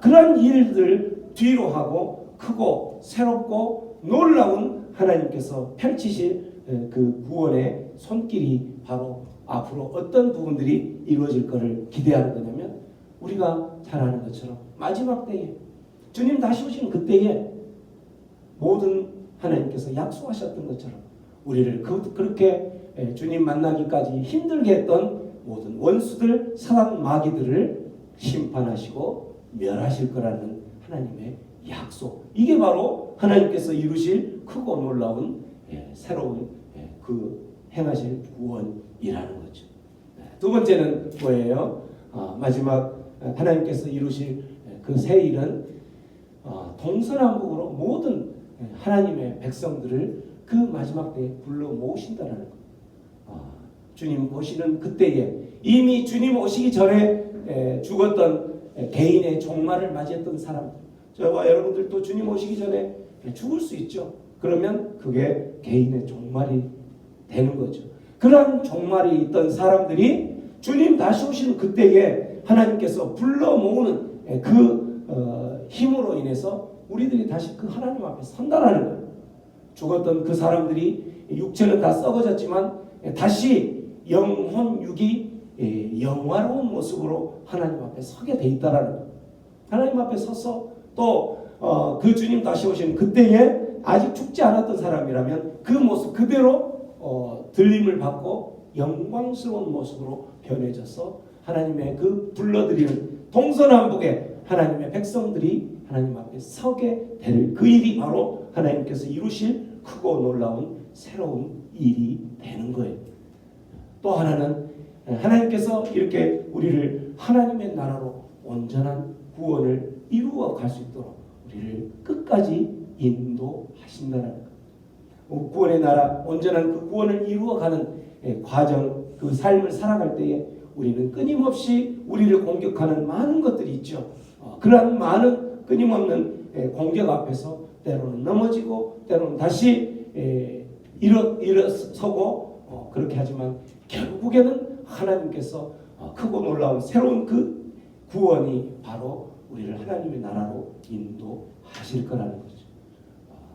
그런 일들 뒤로 하고 크고 새롭고 놀라운 하나님께서 펼치실 그 구원의 손길이 바로 앞으로 어떤 부분들이 이루어질 것을 기대하는 거냐면 우리가 잘 아는 것처럼 마지막 때에 주님 다시 오시는 그때에 모든 하나님께서 약속하셨던 것처럼 우리를 그렇게 주님 만나기까지 힘들게 했던 모든 원수들, 사단 마귀들을 심판하시고 멸하실 거라는 하나님의 약속. 이게 바로 하나님께서 이루실 크고 놀라운 새로운 그 행하실 구원이라는 거죠. 두 번째는 뭐예요? 마지막 하나님께서 이루실 그 새 일은 동서남북으로 모든 하나님의 백성들을 그 마지막 때에 불러 모으신다는 것. 주님 오시는 그때에 이미 주님 오시기 전에 죽었던 개인의 종말을 맞이했던 사람, 저와 여러분들도 주님 오시기 전에 죽을 수 있죠. 그러면 그게 개인의 종말이 되는 거죠. 그런 종말이 있던 사람들이 주님 다시 오시는 그때에 하나님께서 불러 모으는 그 힘으로 인해서 우리들이 다시 그 하나님 앞에 선다라는 거예요. 죽었던 그 사람들이 육체는 다 썩어졌지만 다시 영혼 육이 영화로운 모습으로 하나님 앞에 서게 돼 있다라는 거예요. 하나님 앞에 서서 또 그 주님 다시 오신 그때에 아직 죽지 않았던 사람이라면 그 모습 그대로 들림을 받고 영광스러운 모습으로 변해져서 하나님의 그 불러들이는 동서남북의 하나님의 백성들이 하나님 앞에 서게 될 그 일이 바로 하나님께서 이루실 크고 놀라운 새로운 일이 되는 거예요. 또 하나는 하나님께서 이렇게 우리를 하나님의 나라로 온전한 구원을 이루어 갈 수 있도록 우리를 끝까지 인도하신다는 것. 구원의 나라, 온전한 그 구원을 이루어가는 과정, 그 삶을 살아갈 때에 우리는 끊임없이 우리를 공격하는 많은 것들이 있죠. 그러한 많은 끊임없는 공격 앞에서 때로는 넘어지고 때로는 다시 일어서고 그렇게 하지만 결국에는 하나님께서 크고 놀라운 새로운 그 구원이 바로 우리를 하나님의 나라로 인도하실 거라는 거죠.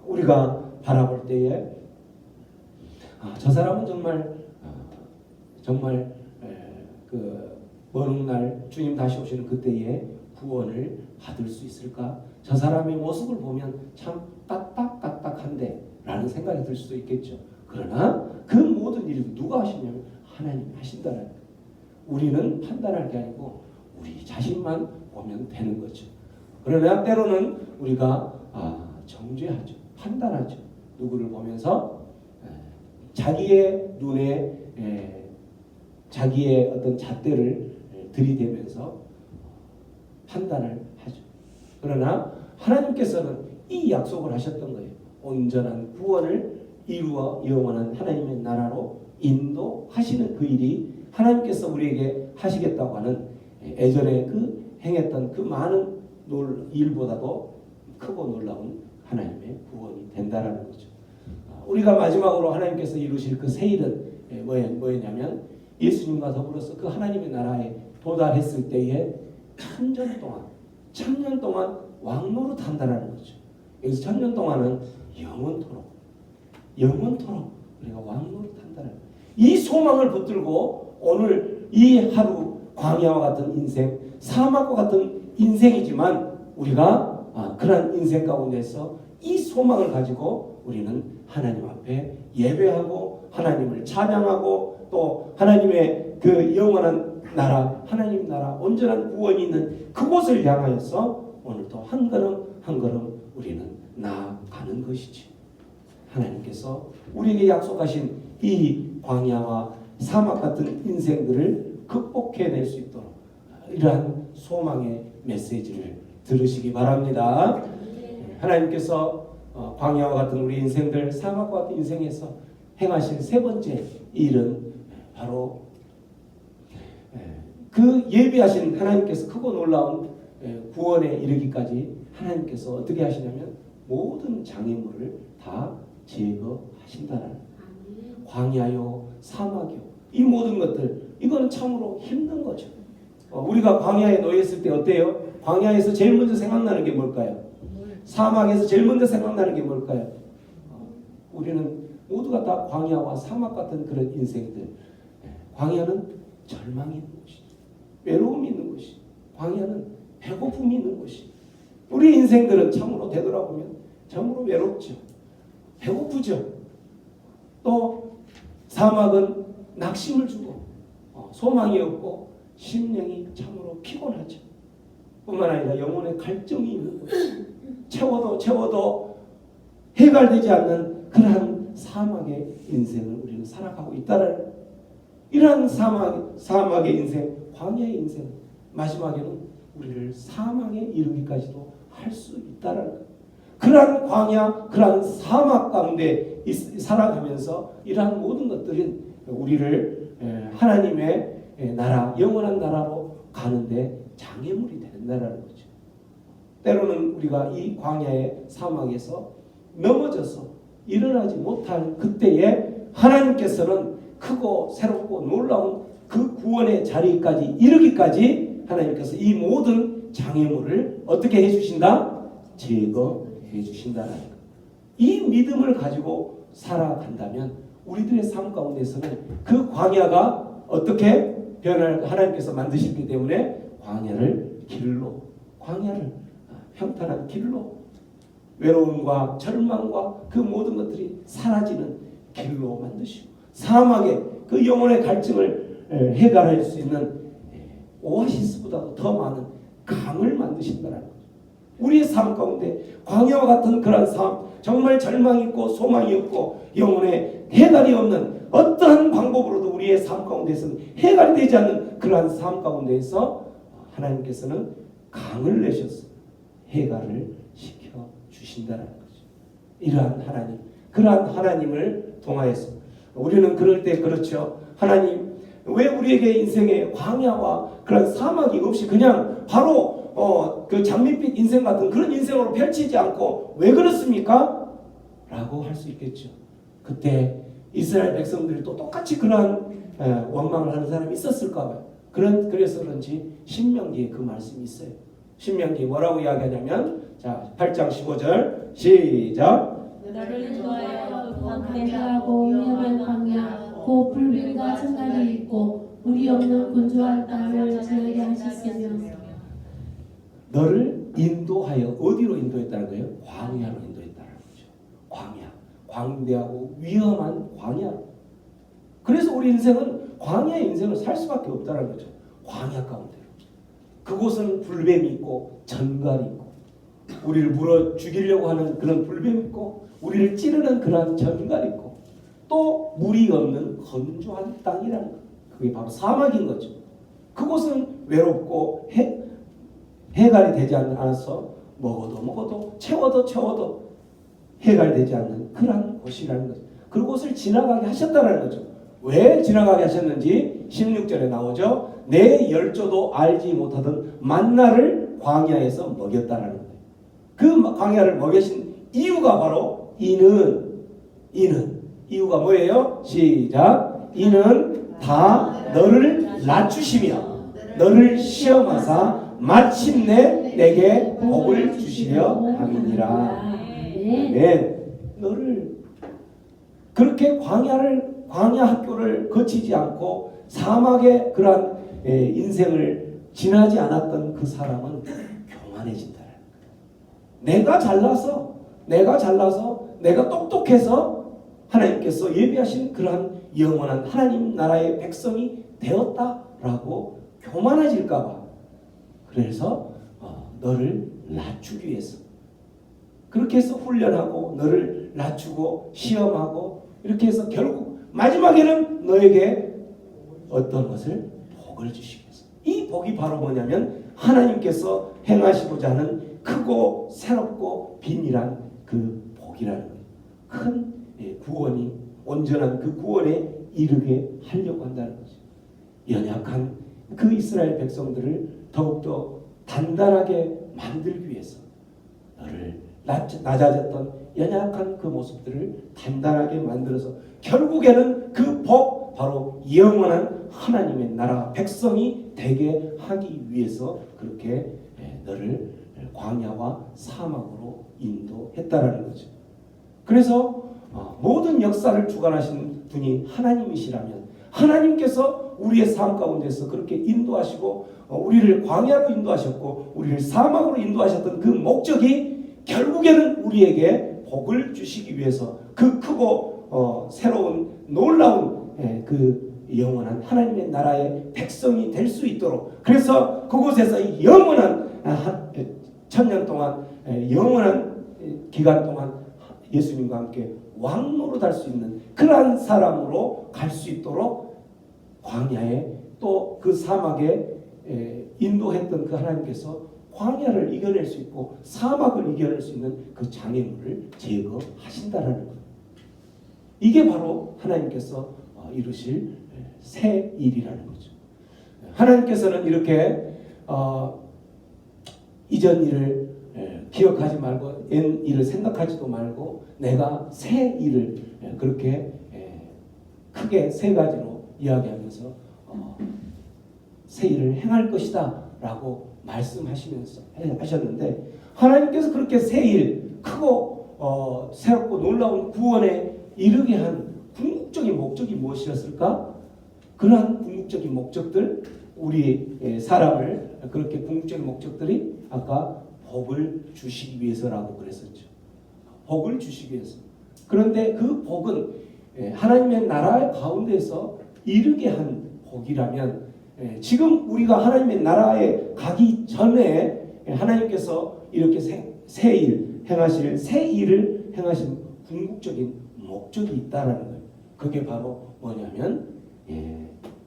우리가 바라볼 때에 저 사람은 정말 그 먼 날 주님 다시 오시는 그때에 구원을 받을 수 있을까? 저 사람의 모습을 보면 참 까딱까딱한데 라는 생각이 들 수도 있겠죠. 그러나 그 모든 일을 누가 하시냐면 하나님이 하신다는 거예요. 우리는 판단할 게 아니고 우리 자신만 보면 되는 거죠. 그러나 때로는 우리가 정죄하죠. 판단하죠. 누구를 보면서 자기의 눈에 자기의 어떤 잣대를 들이대면서 판단을 하죠. 그러나 하나님께서는 이 약속을 하셨던 거예요. 온전한 구원을 이루어 영원한 하나님의 나라로 인도하시는 그 일이 하나님께서 우리에게 하시겠다고 하는 예전에 그 행했던 그 많은 일보다도 크고 놀라운 하나님의 구원이 된다라는 거죠. 우리가 마지막으로 하나님께서 이루실 그 새 일은 뭐였냐면 예수님과 더불어서 그 하나님의 나라에 도달했을 때에 천년 동안 왕노릇 한다라는 거죠. 여기서 천년 동안은 영원토록 우리가 왕노릇 한다라는 거예요. 이 소망을 붙들고 오늘 이 하루 광야와 같은 인생, 사막과 같은 인생이지만 우리가 그런 인생 가운데서 이 소망을 가지고 우리는 하나님 앞에 예배하고 하나님을 찬양하고 또 하나님의 그 영원한 나라, 하나님 나라, 온전한 구원이 있는 그곳을 향하여서 오늘도 한 걸음 한 걸음 우리는 나아가는 것이지. 하나님께서 우리에게 약속하신 이 광야와 사막 같은 인생들을 극복해낼 수 있도록 이러한 소망의 메시지를 들으시기 바랍니다. 하나님께서 광야와 같은 우리 인생들, 사막과 같은 인생에서 행하신 세 번째 일은 바로 그 예비하신 하나님께서 크고 놀라운 구원에 이르기까지 하나님께서 어떻게 하시냐면 모든 장애물을 다 제거하신다는 광야요, 사막이요, 이 모든 것들, 이거는 참으로 힘든 거죠. 우리가 광야에 놓였을 때 어때요? 광야에서 제일 먼저 생각나는 게 뭘까요? 사막에서 제일 먼저 생각나는 게 뭘까요? 우리는 모두가 다 광야와 사막 같은 그런 인생들. 광야는 절망이 있는 곳이, 외로움이 있는 곳이, 광야는 배고픔이 있는 곳이. 우리 인생들은 참으로 되돌아보면 참으로 외롭죠. 배고프죠. 또 사막은 낙심을 주고 소망이 없고 심령이 참으로 피곤하죠. 뿐만 아니라 영혼의 갈증이 있는 곳이, 채워도 해결되지 않는 그러한 사막의 인생을 우리는 살아가고 있다는, 이러한 사막의 인생, 광야의 인생, 마지막에는 우리를 사망에 이르기까지도 할 수 있다는, 그러한 광야, 그러한 사막 가운데 살아가면서 이러한 모든 것들은 우리를 하나님의 나라, 영원한 나라로 가는데 장애물이 된다는 거죠. 때로는 우리가 이 광야의 사막에서 넘어져서 일어나지 못할 그때에 하나님께서는 크고 새롭고 놀라운 그 구원의 자리까지 이르기까지 하나님께서 이 모든 장애물을 어떻게 해주신다? 제거해 주신다는 것. 이 믿음을 가지고 살아간다면 우리들의 삶 가운데서는 그 광야가 어떻게 변할, 하나님께서 만드셨기 때문에 광야를 길로, 광야를 평탄한 길로, 외로움과 절망과 그 모든 것들이 사라지는 길로 만드시고, 사막의 그 영혼의 갈증을 해결할 수 있는 오아시스보다도 더 많은 강을 만드신다는 거죠. 우리의 삶 가운데 광야와 같은 그런 삶, 정말 절망이 있고 소망이 없고 영혼의 해결이 없는 어떠한 방법으로도 우리의 삶 가운데서는 해결이 되지 않는 그러한 삶 가운데에서 하나님께서는 강을 내셔서 해결을 시켜 주신다는 거죠. 이러한 하나님, 그러한 하나님을 통하여서 우리는 그럴 때 그렇죠. 하나님, 왜 우리에게 인생의 광야와 그런 사막이 없이 그냥 바로 그 장밋빛 인생 같은 그런 인생으로 펼치지 않고 왜 그렇습니까? 라고 할 수 있겠죠. 그때 이스라엘 백성들이 또 똑같이 그러한 원망을 하는 사람이 있었을까 봐요. 그래서 그런지 신명기에 그 말씀이 있어요. 신명기에 뭐라고 이야기하냐면, 자, 8장 15절 시작. 너를 인도하여 광대하고 위험한 광야, 고 불빛과 천간이 있고 물이 없는 건조한 땅을 지나게 하셨으며, 너를 인도하여, 어디로 인도했다는 거예요? 광야로 인도했다는 거죠. 광야, 광대하고 위험한 광야. 그래서 우리 인생은 광야의 인생을 살 수밖에 없다는 거죠. 광야 가운데로. 그곳은 불뱀이 있고 전갈이 있고 우리를 물어 죽이려고 하는 그런 불뱀이 있고 우리를 찌르는 그런 전갈이 있고 또 물이 없는 건조한 땅이라는 거. 그게 바로 사막인 거죠. 그곳은 외롭고 해갈이 되지 않아서 먹어도 채워도 해갈되지 않는 그런 곳이라는 거죠. 그곳을 지나가게 하셨다는 거죠. 왜 지나가게 하셨는지 16절에 나오죠. 내 열조도 알지 못하던 만나를 광야에서 먹였다라는 거예요. 그 광야를 먹이신 이유가 바로 이는 이유가 뭐예요? 시작. 이는 다 너를 낮추시며 너를 시험하사 마침내 내게 복을 주시려 함이니라. 아멘. 너를 그렇게 광야 학교를 거치지 않고 사막의 그러한 인생을 지나지 않았던 그 사람은 교만해진다. 내가 잘나서 내가 똑똑해서 하나님께서 예비하신 그러한 영원한 하나님 나라의 백성이 되었다라고 교만해질까봐 그래서 너를 낮추기 위해서 그렇게 해서 훈련하고 너를 낮추고 시험하고 이렇게 해서 결국 마지막에는 너에게 어떤 것을 복을 주시기 위해서 이 복이 바로 뭐냐면 하나님께서 행하시고자 하는 크고 새롭고 비밀한 그 복이라는 거예요. 큰 구원이 온전한 그 구원에 이르게 하려고 한다는 거죠. 연약한 그 이스라엘 백성들을 더욱더 단단하게 만들기 위해서 너를 낮아졌던 연약한 그 모습들을 단단하게 만들어서 결국에는 그 복 바로 영원한 하나님의 나라 백성이 되게 하기 위해서 그렇게 너를 광야와 사막으로 인도했다라는 거죠. 그래서 모든 역사를 주관하신 분이 하나님이시라면 하나님께서 우리의 삶 가운데서 그렇게 인도하시고 우리를 광야로 인도하셨고 우리를 사막으로 인도하셨던 그 목적이 결국에는 우리에게 복을 주시기 위해서 그 크고 새로운 놀라운 그 영원한 하나님의 나라의 백성이 될 수 있도록 그래서 그곳에서 영원한 천년 동안 영원한 기간 동안 예수님과 함께 왕노릇할 수 있는 그러한 사람으로 갈 수 있도록 광야에 또 그 사막에 인도했던 그 하나님께서 광야를 이겨낼 수 있고 사막을 이겨낼 수 있는 그 장애물을 제거하신다라는 거예요. 이게 바로 하나님께서 이루실 새 일이라는 거죠. 하나님께서는 이렇게 이전 일을 기억하지 말고 옛 일을 생각하지도 말고 내가 새 일을 그렇게 크게 세 가지로 이야기하면서 새 일을 행할 것이다 라고 말씀하시면서 하셨는데 하나님께서 그렇게 새 일 크고 새롭고 놀라운 구원에 이르게 한 궁극적인 목적이 무엇이었을까? 그러한 궁극적인 목적들 우리 사람을 그렇게 궁극적인 목적들이 아까 복을 주시기 위해서라고 그랬었죠. 복을 주시기 위해서. 그런데 그 복은 하나님의 나라 가운데서 이르게 한 복이라면 지금 우리가 하나님의 나라에 가기 전에 하나님께서 이렇게 새 일 행하실 새 일을 행하신 궁극적인 목적이 있다라는 거예요. 그게 바로 뭐냐면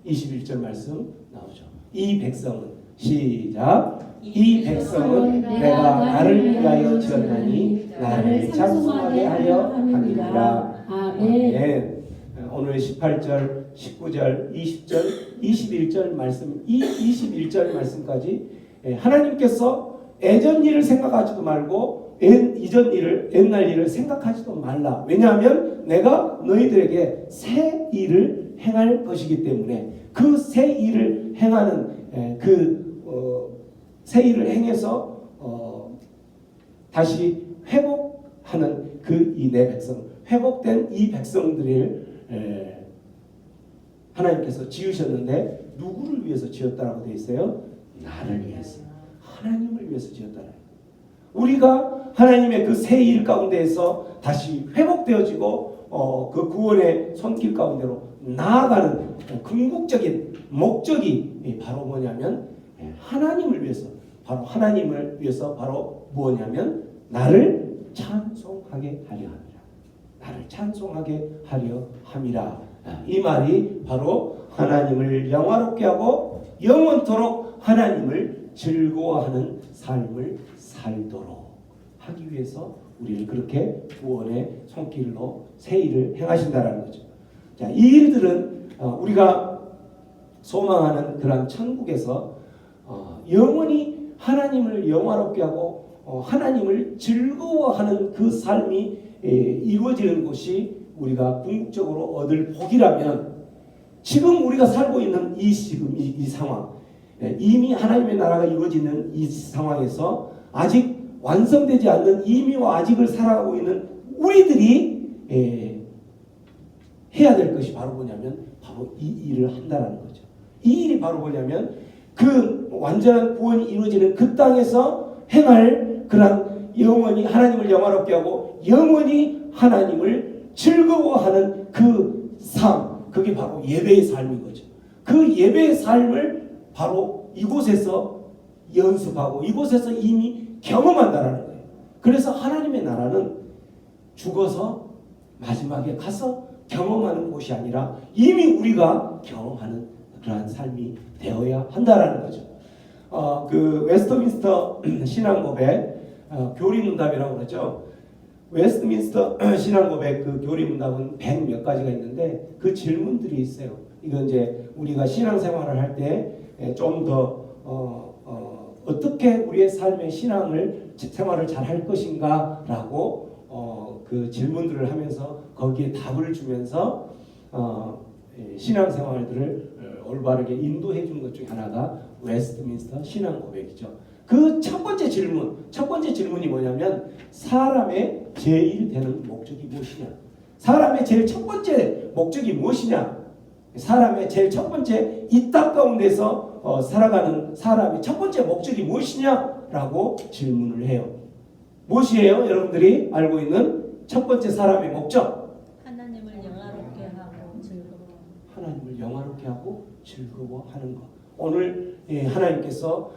21절 말씀 나오죠. 이 백성은 시작. 이 백성은 내가 나를 위하여 지었나니 나를 찬송하게 하려 함이니라. 아멘. 오늘 18절, 19절, 20절, 21절 말씀, 이 21절 말씀까지 하나님께서 예전 일을 생각하지도 말고 이전 일을 옛날 일을 생각하지도 말라. 왜냐하면 내가 너희들에게 새 일을 행할 것이기 때문에 그 새 일을 행하는 새 일을 행해서 다시 회복하는 그 이 내 백성, 회복된 이 백성들을 하나님께서 지으셨는데 누구를 위해서 지었다라고 되어 있어요? 나를 위해서, 하나님을 위해서 지었다라. 우리가 하나님의 그 새 일 가운데에서 다시 회복되어지고 그 구원의 손길 가운데로 나아가는 궁극적인 목적이 바로 뭐냐면 하나님을 위해서, 바로 하나님을 위해서 바로 뭐냐면 나를 찬송하게 하려 함이라. 나를 찬송하게 하려 함이라. 이 말이 바로 하나님을 영화롭게 하고 영원토록 하나님을 즐거워하는 삶을 살도록 하기 위해서 우리를 그렇게 구원의 손길로 새 일을 행하신다라는 거죠. 자, 이 일들은 우리가 소망하는 그러한 천국에서 영원히 하나님을 영화롭게 하고 하나님을 즐거워하는 그 삶이 이루어지는 것이 우리가 궁극적으로 얻을 복이라면 지금 우리가 살고 있는 이 상황, 이미 하나님의 나라가 이루어지는 이 상황에서 아직 완성되지 않는 이미와 아직을 살아가고 있는 우리들이 해야 될 것이 바로 뭐냐면 바로 이 일을 한다는 거죠. 이 일이 바로 뭐냐면 그 완전한 구원이 이루어지는 그 땅에서 행할 그런 영원히 하나님을 영화롭게 하고 영원히 하나님을 즐거워하는 그 삶, 그게 바로 예배의 삶인 거죠. 그 예배의 삶을 바로 이곳에서 연습하고 이곳에서 이미 경험한다라는 거예요. 그래서 하나님의 나라는 죽어서 마지막에 가서 경험하는 곳이 아니라 이미 우리가 경험하는 그러한 삶이 되어야 한다라는 거죠. 그 웨스트민스터 신앙고백 교리문답이라고 그러죠. 웨스트민스터 신앙고백 그 교리문답은 100몇 가지가 있는데 그 질문들이 있어요. 이건 이제 우리가 신앙생활을 할 때 좀 더 어떻게 우리의 삶의 생활을 잘 할 것인가라고 그 질문들을 하면서 거기에 답을 주면서 신앙생활들을 올바르게 인도해 주는 것 중에 하나가 웨스트민스터 신앙고백이죠. 그 첫 번째 질문이 뭐냐면 사람의 제일 되는 목적이 무엇이냐? 사람의 제일 첫 번째 목적이 무엇이냐? 사람의 제일 첫 번째 이 땅 가운데서 살아가는 사람의 첫 번째 목적이 무엇이냐라고 질문을 해요. 무엇이에요? 여러분들이 알고 있는 첫 번째 사람의 목적? 하나님을 영화롭게 하고 하나님을 영화롭게 하고 즐거워하는 것. 오늘 하나님께서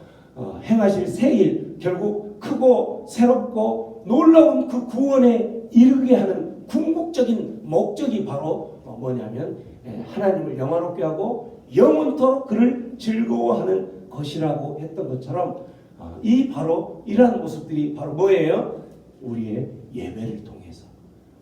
행하실 새 일, 결국 크고 새롭고 놀라운 그 구원에 이르게 하는 궁극적인 목적이 바로 뭐냐면 하나님을 영화롭게 하고 영원토록 그를 즐거워하는 것이라고 했던 것처럼 바로 이러한 모습들이 바로 뭐예요? 우리의 예배를 통해서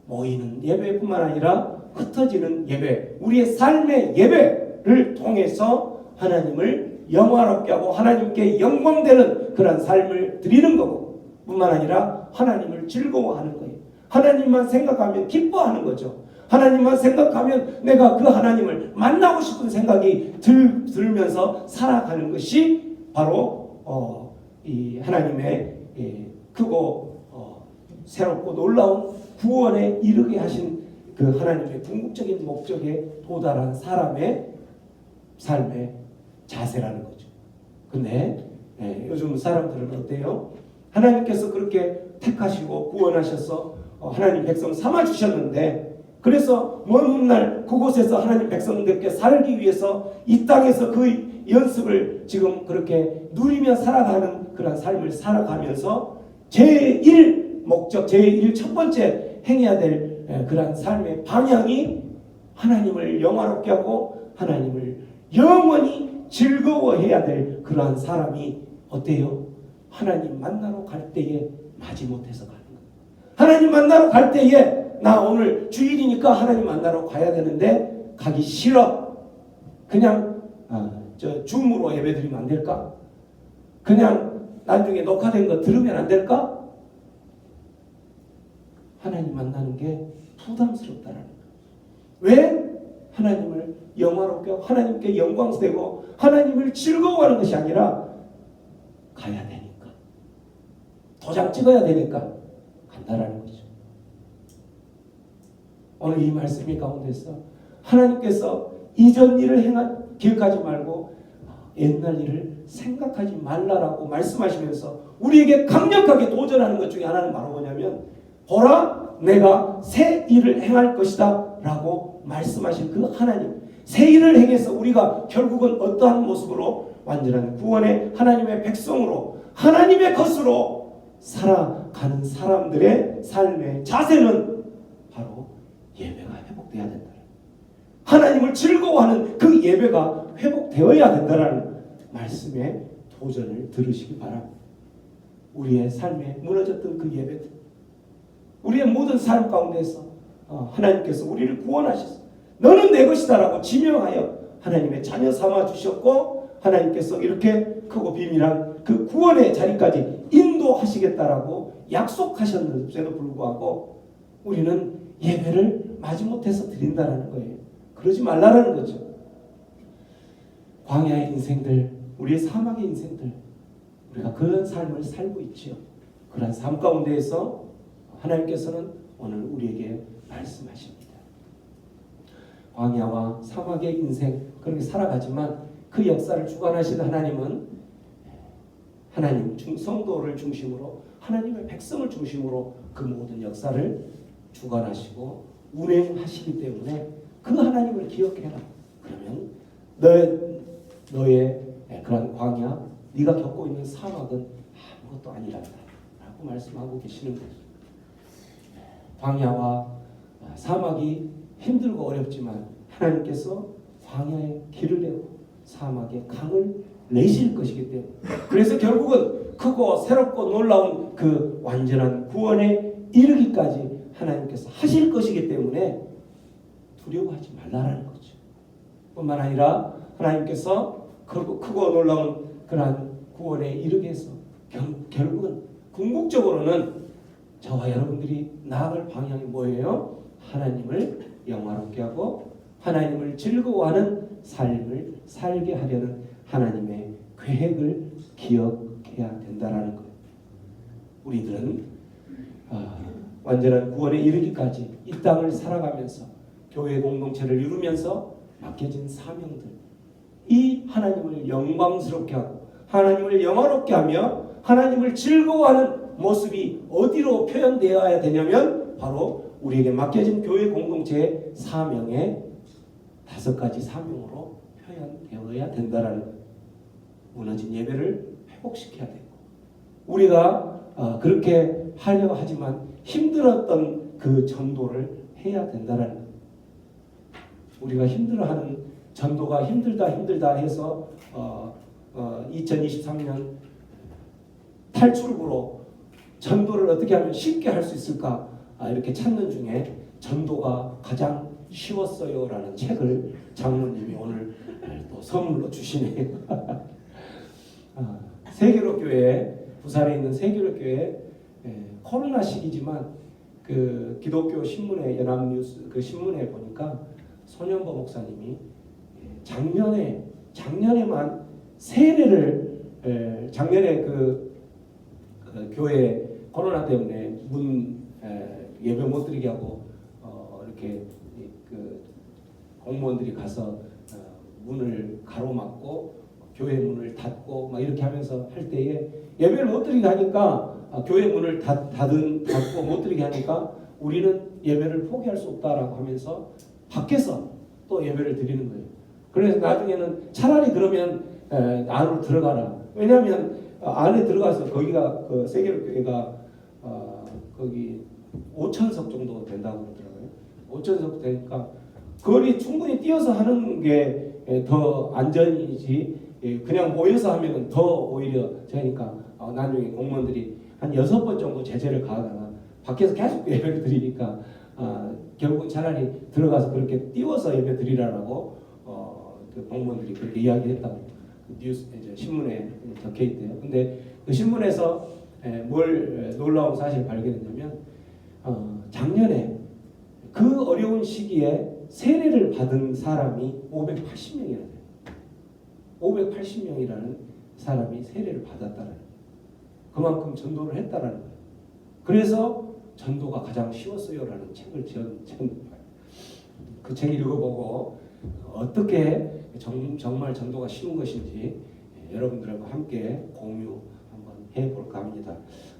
모이는 예배뿐만 아니라 흩어지는 예배, 우리의 삶의 예배를 통해서 하나님을 영화롭게 하고 하나님께 영광되는 그런 삶을 드리는 거고 뿐만 아니라 하나님을 즐거워하는 거예요. 하나님만 생각하면 기뻐하는 거죠. 하나님만 생각하면 내가 그 하나님을 만나고 싶은 생각이 들면서 살아가는 것이 바로 이 하나님의 크고 새롭고 놀라운 구원에 이르게 하신 그 하나님의 궁극적인 목적에 도달한 사람의 삶의 자세라는 거죠. 근데 요즘 사람들은 어때요? 하나님께서 그렇게 택하시고 구원하셔서 하나님 백성 삼아주셨는데 그래서 먼 훗날 그곳에서 하나님 백성들께 살기 위해서 이 땅에서 그 연습을 지금 그렇게 누리며 살아가는 그런 삶을 살아가면서 제1 목적, 제1 첫 번째 행해야 될 그런 삶의 방향이 하나님을 영화롭게 하고 하나님을 영원히 즐거워해야 될 그러한 사람이 어때요? 하나님 만나러 갈 때에 마지못해서 가는 거예요. 하나님 만나러 갈 때에 나 오늘 주일이니까 하나님 만나러 가야 되는데 가기 싫어. 그냥 줌으로 예배드리면 안 될까? 그냥 나중에 녹화된 거 들으면 안 될까? 하나님 만나는 게 부담스럽다는 거예요. 왜? 하나님을 영화롭게 하고 하나님께 영광되고 하나님을 즐거워하는 것이 아니라 가야 되니까, 도장 찍어야 되니까 간다라는 거죠. 오늘 이 말씀이 가운데서 하나님께서 이전 일을 기억하지 말고 옛날 일을 생각하지 말라라고 말씀하시면서 우리에게 강력하게 도전하는 것 중에 하나는 바로 뭐냐면 보라 내가 새 일을 행할 것이다 라고 말씀하신 그 하나님, 새 일을 행해서 우리가 결국은 어떠한 모습으로 완전한 구원의 하나님의 백성으로 하나님의 것으로 살아가는 사람들의 삶의 자세는 바로 예배가 회복되어야 된다. 하나님을 즐거워하는 그 예배가 회복되어야 된다는 말씀의 도전을 들으시기 바랍니다. 우리의 삶에 무너졌던 그 예배들, 우리의 모든 삶 가운데서 하나님께서 우리를 구원하셨어. 너는 내 것이다라고 지명하여 하나님의 자녀 삼아 주셨고 하나님께서 이렇게 크고 비밀한 그 구원의 자리까지 인도하시겠다라고 약속하셨는데도 불구하고 우리는 예배를 마지못해서 드린다라는 거예요. 그러지 말라라는 거죠. 광야의 인생들, 우리의 사막의 인생들, 우리가 그런 삶을 살고 있지요. 그런 삶 가운데에서 하나님께서는 오늘 우리에게 말씀하십니다. 광야와 사막의 인생 그렇게 살아가지만 그 역사를 주관하시는 하나님은 하나님 성도를 중심으로 하나님의 백성을 중심으로 그 모든 역사를 주관하시고 운행하시기 때문에 그 하나님을 기억해라. 그러면 너의 그런 광야, 네가 겪고 있는 사막은 아무것도 아니란다 라고 말씀하고 계시는 거죠. 광야와 사막이 힘들고 어렵지만 하나님께서 광야에 길을 내고 사막에 강을 내실 것이기 때문에, 그래서 결국은 크고 새롭고 놀라운 그 완전한 구원에 이르기까지 하나님께서 하실 것이기 때문에 두려워하지 말라라는 거죠. 뿐만 아니라 하나님께서 크고 놀라운 그러한 구원에 이르게 해서 결국은 궁극적으로는 저와 여러분들이 나아갈 방향이 뭐예요? 하나님을 영화롭게 하고 하나님을 즐거워하는 삶을 살게 하려는 하나님의 계획을 기억해야 된다라는 거예요. 우리들은 완전한 구원에 이르기까지 이 땅을 살아가면서 교회 공동체를 이루면서 맡겨진 사명들, 이 하나님을 영광스럽게 하고 하나님을 영화롭게 하며 하나님을 즐거워하는 모습이 어디로 표현되어야 되냐면 바로 우리에게 맡겨진 교회 공동체의 사명의 5가지 사명으로 표현되어야 된다라는 거예요. 무너진 예배를 회복시켜야 되고, 우리가 그렇게 하려고 하지만 힘들었던 그 전도를 해야 된다라는 거예요. 우리가 힘들어하는 전도가 힘들다 해서 2023년 탈출구로 전도를 어떻게 하면 쉽게 할 수 있을까 이렇게 찾는 중에 전도가 가장 쉬웠어요라는 책을 장로님이 오늘 또 선물로 주시네요. 세계로교회, 부산에 있는 세계로교회, 코로나 시기지만 그 기독교 신문의 연합뉴스 그 신문에 보니까 손현보 목사님이 작년에만 세례를 작년에 그 교회 코로나 때문에 예배 못 드리게 하고 이렇게 그 공무원들이 가서 문을 가로막고 교회 문을 닫고 막 이렇게 하면서 할 때에 예배를 못 드리게 하니까 교회 문을 닫고 못 드리게 하니까 우리는 예배를 포기할 수 없다라고 하면서 밖에서 또 예배를 드리는 거예요. 그래서 나중에는 차라리 그러면 안으로 들어가라. 왜냐하면 안에 들어가서 거기가 그 세계교회가 거기 5,000석 정도 된다고 그러더라고요. 5,000석 되니까 거리 충분히 뛰어서 하는 게 더 안전이지 그냥 모여서 하면 더 오히려 되니까 나중에 공무원들이 한 6번 정도 제재를 가하다가 밖에서 계속 예배를 드리니까 결국은 차라리 들어가서 그렇게 띄워서 예배 드리라고 그 공무원들이 그렇게 이야기했다고 뉴스 이제 신문에 적혀 있대요. 근데 그 신문에서 뭘 놀라운 사실을 발견했냐면 작년에 그 어려운 시기에 세례를 받은 사람이 580명이라는 거예요. 580명이라는 사람이 세례를 받았다는 거예요. 그만큼 전도를 했다라는 거예요. 그래서 전도가 가장 쉬웠어요라는 책을 그 책 읽어보고 어떻게 정말 전도가 쉬운 것인지 여러분들과 함께 공유 한번 해볼까 합니다.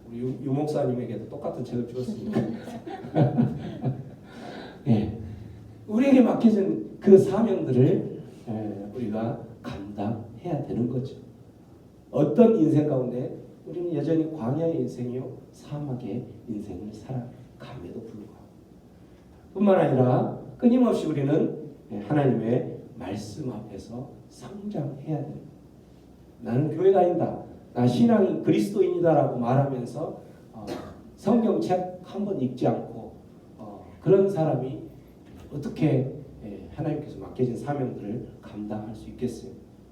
우리 유 목사님에게도 똑같은 책을 주었습니다. 네. 우리에게 맡겨진 그 사명들을 우리가 감당해야 되는 거죠. 어떤 인생 가운데 우리는 여전히 광야의 인생이요 사막의 인생을 살아감에도 불구하고 뿐만 아니라 끊임없이 우리는 하나님의 말씀 앞에서 성장해야 됩니다. 나는 교회 다닌다. 나 신앙이 그리스도인이다라고 말하면서 성경책 한 번 읽지 않고 그런 사람이 어떻게 하나님께서 맡겨진 사명들을 감당할 수 있겠어요?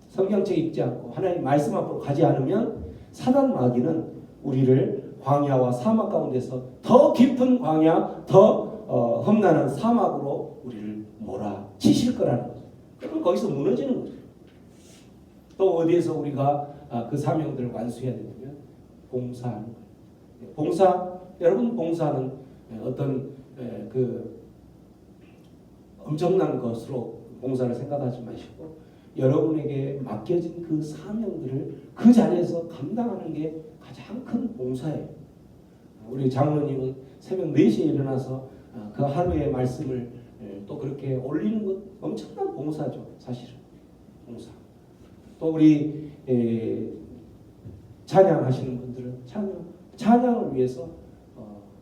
성경책 읽지 않고 하나님 말씀 앞으로 가지 않으면 사단 마귀는 우리를 광야와 사막 가운데서 더 깊은 광야, 더 험난한 사막으로 우리를 몰아치실 거라는 거죠. 그럼 거기서 무너지는 거죠. 또 어디에서 우리가 그 사명들을 완수해야 되냐면 봉사하는 거예요. 여러분 봉사는 어떤 그 엄청난 것으로 봉사를 생각하지 마시고 여러분에게 맡겨진 그 사명들을 그 자리에서 감당하는 게 가장 큰 봉사예요. 우리 장로님은 새벽 4시에 일어나서 그 하루의 말씀을 또 그렇게 올리는 것 엄청난 봉사죠, 사실은. 봉사. 또 우리 찬양하시는 분들은 찬양을 위해서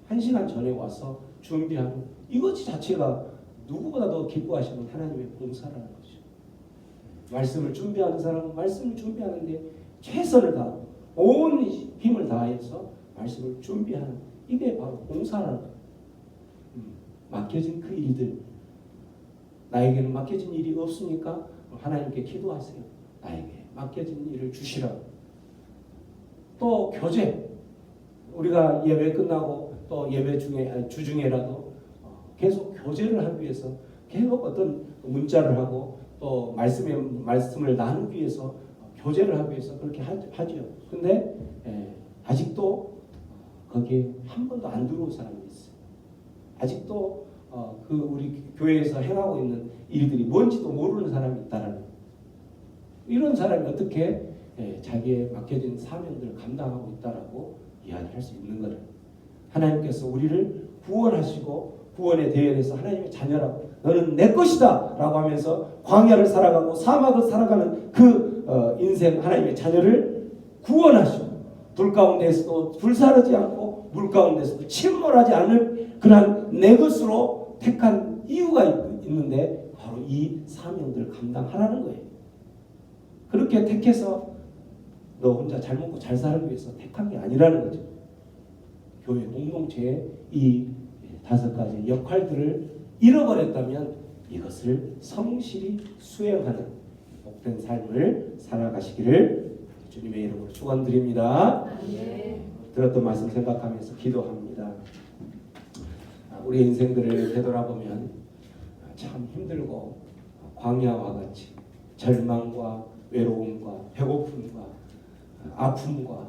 1시간 전에 와서 준비하는 이것 자체가 누구보다 더 기뻐하시는 하나님의 봉사라는 거죠. 말씀을 준비하는 사람은 말씀을 준비하는데 최선을 다하고 온 힘을 다해서 말씀을 준비하는 이게 바로 봉사라는 거예요. 맡겨진 그 일들, 나에게는 맡겨진 일이 없으니까 하나님께 기도하세요. 나에게 맡겨진 일을 주시라고. 또 교제, 우리가 예배 끝나고 또 예배 중에 주중에라도 계속 교제를 하기 위해서 계속 어떤 문자를 하고 또 말씀을 나누기 위해서 교제를 하기 위해서 그렇게 하죠. 근데 아직도 거기에 한 번도 안 들어온 사람이 있어요. 아직도 그 우리 교회에서 행하고 있는 일들이 뭔지도 모르는 사람이 있다라는 거예요. 이런 사람이 어떻게 자기의 맡겨진 사명들을 감당하고 있다라고 이야기할 수 있는 거예요. 하나님께서 우리를 구원하시고 구원에 대해서 하나님의 자녀라고 너는 내 것이다 라고 하면서 광야를 살아가고 사막을 살아가는 그 인생 하나님의 자녀를 구원하시고 불 가운데에서도 불사르지 않고 물 가운데서도 침몰하지 않을 그러한 내 것으로 택한 이유가 있는데 바로 이 사명들을 감당하라는 거예요. 그렇게 택해서 너 혼자 잘 먹고 잘 살기 위해서 택한 게 아니라는 거죠. 교회 공동체의 이 5가지 역할들을 잃어버렸다면 이것을 성실히 수행하는 복된 삶을 살아가시기를 주님의 이름으로 축원드립니다. 들었던 말씀 생각하면서 기도합니다. 우리 인생들을 되돌아보면 참 힘들고 광야와 같이 절망과 외로움과 배고픔과 아픔과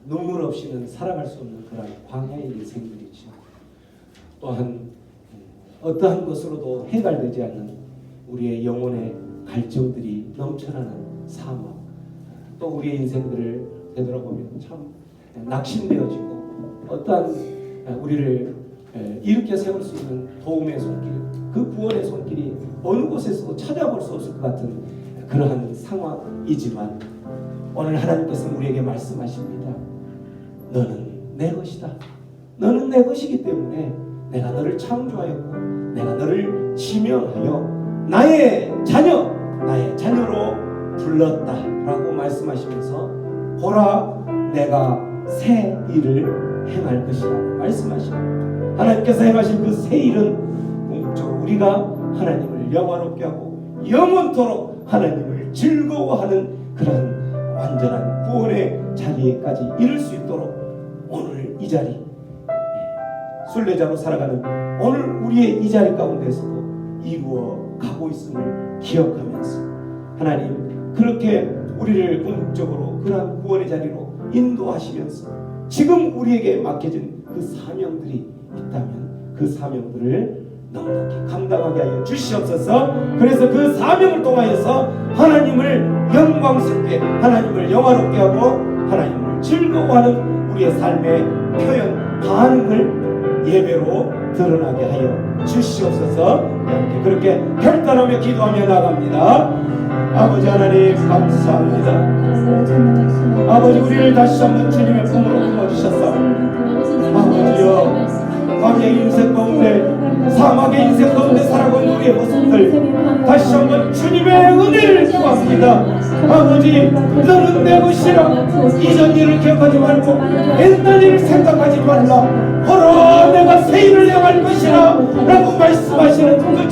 눈물 없이는 살아갈 수 없는 그런 광야의 인생들이죠. 또한 어떠한 것으로도 해결되지 않는 우리의 영혼의 갈증들이 넘쳐나는 사막, 또 우리의 인생들을 되돌아보면 참 낙심되어지고 어떠한 우리를 일으켜 세울 수 있는 도움의 손길, 그 구원의 손길이 어느 곳에서도 찾아볼 수 없을 것 같은 그러한 상황이지만 오늘 하나님께서 우리에게 말씀하십니다. 너는 내 것이다. 너는 내 것이기 때문에 내가 너를 창조하였고 내가 너를 지명하여 나의 자녀로 불렀다라고 말씀하시면서 보라 내가 새 일을 행할 것이라고 말씀하십니다. 하나님께서 행하신 그 새 일은 궁극적으로 우리가 하나님을 영화롭게 하고 영원토록 하나님을 즐거워하는 그런 완전한 구원의 자리에까지 이룰 수 있도록 오늘 이 자리 순례자로 살아가는 오늘 우리의 이 자리 가운데서도 이루어 가고 있음을 기억하면서 하나님 그렇게 우리를 궁극적으로 그러한 구원의 자리로 인도하시면서 지금 우리에게 맡겨진 그 사명들이 있다면 그 사명들을 넉넉히 감당하게 하여 주시옵소서. 그래서 그 사명을 통하여서 하나님을 영광스럽게 하나님을 영화롭게 하고 하나님을 즐거워하는 우리의 삶의 표현 반응을 예배로 드러나게 하여 주시옵소서. 함께 그렇게 결단하며 기도하며 나갑니다. 아버지 하나님 감사합니다. 아버지 우리를 다시 한번 주님의 품으로 품어주셨사. 아버지여 광야의 인생 가운데 사막의 인생 가운데 살아가고 있는 우리의 모습들 다시 한번 주님의 은혜를 구합니다. 아버지 너는 내 것이라 이전 일을 기억하지 말고 옛날 일을 생각하지 말라. 보라 내가 새 일을 행할 것이라 라고 말씀하시는 그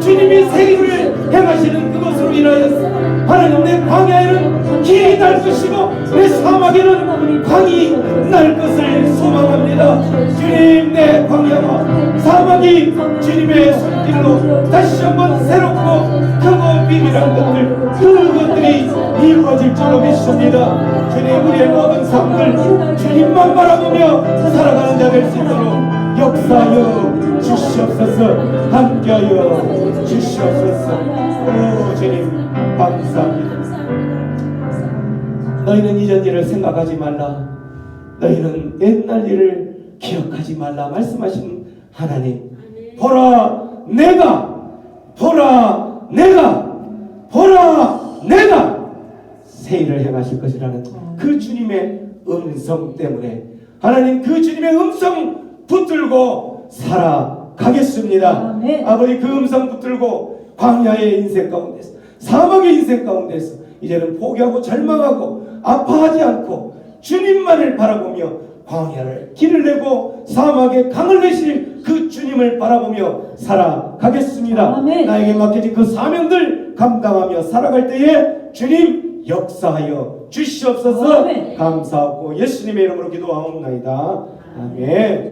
주님이 새 일을 행하시는 그것으로 인하여서 하나님 내 광야에는 길이 날 것이고 내 사막에는 광이 날 것을 소망합니다. 주님 내 광야와 사막이 주님의 손길로 다시 한번 새롭고 크고 비밀한 것들 그것들이 이루어질 줄로 믿습니다. 주님 우리의 모든 삶을 주님만 바라보며 살아가는 자 될 수 있도록 역사하여 주시옵소서. 함께하여 주시옵소서. 오 주님 감사합니다. 너희는 이전 일을 생각하지 말라. 너희는 옛날 일을 기억하지 말라 말씀하시는 하나님. 보라 내가 보라 내가 새 일을 행하실 것이라는 그 주님의 음성 때문에 하나님 그 주님의 음성 붙들고 살아가겠습니다. 아멘. 아버지 그 음성 붙들고 광야의 인생 가운데서 사막의 인생 가운데서 이제는 포기하고 절망하고 아파하지 않고 주님만을 바라보며 광야를 길을 내고 사막에 강을 내실 그 주님을 바라보며 살아가겠습니다. 아멘. 나에게 맡겨진 그 사명들 감당하며 살아갈 때에 주님 역사하여 주시옵소서. 아멘. 감사하고 예수님의 이름으로 기도하옵나이다. 아멘.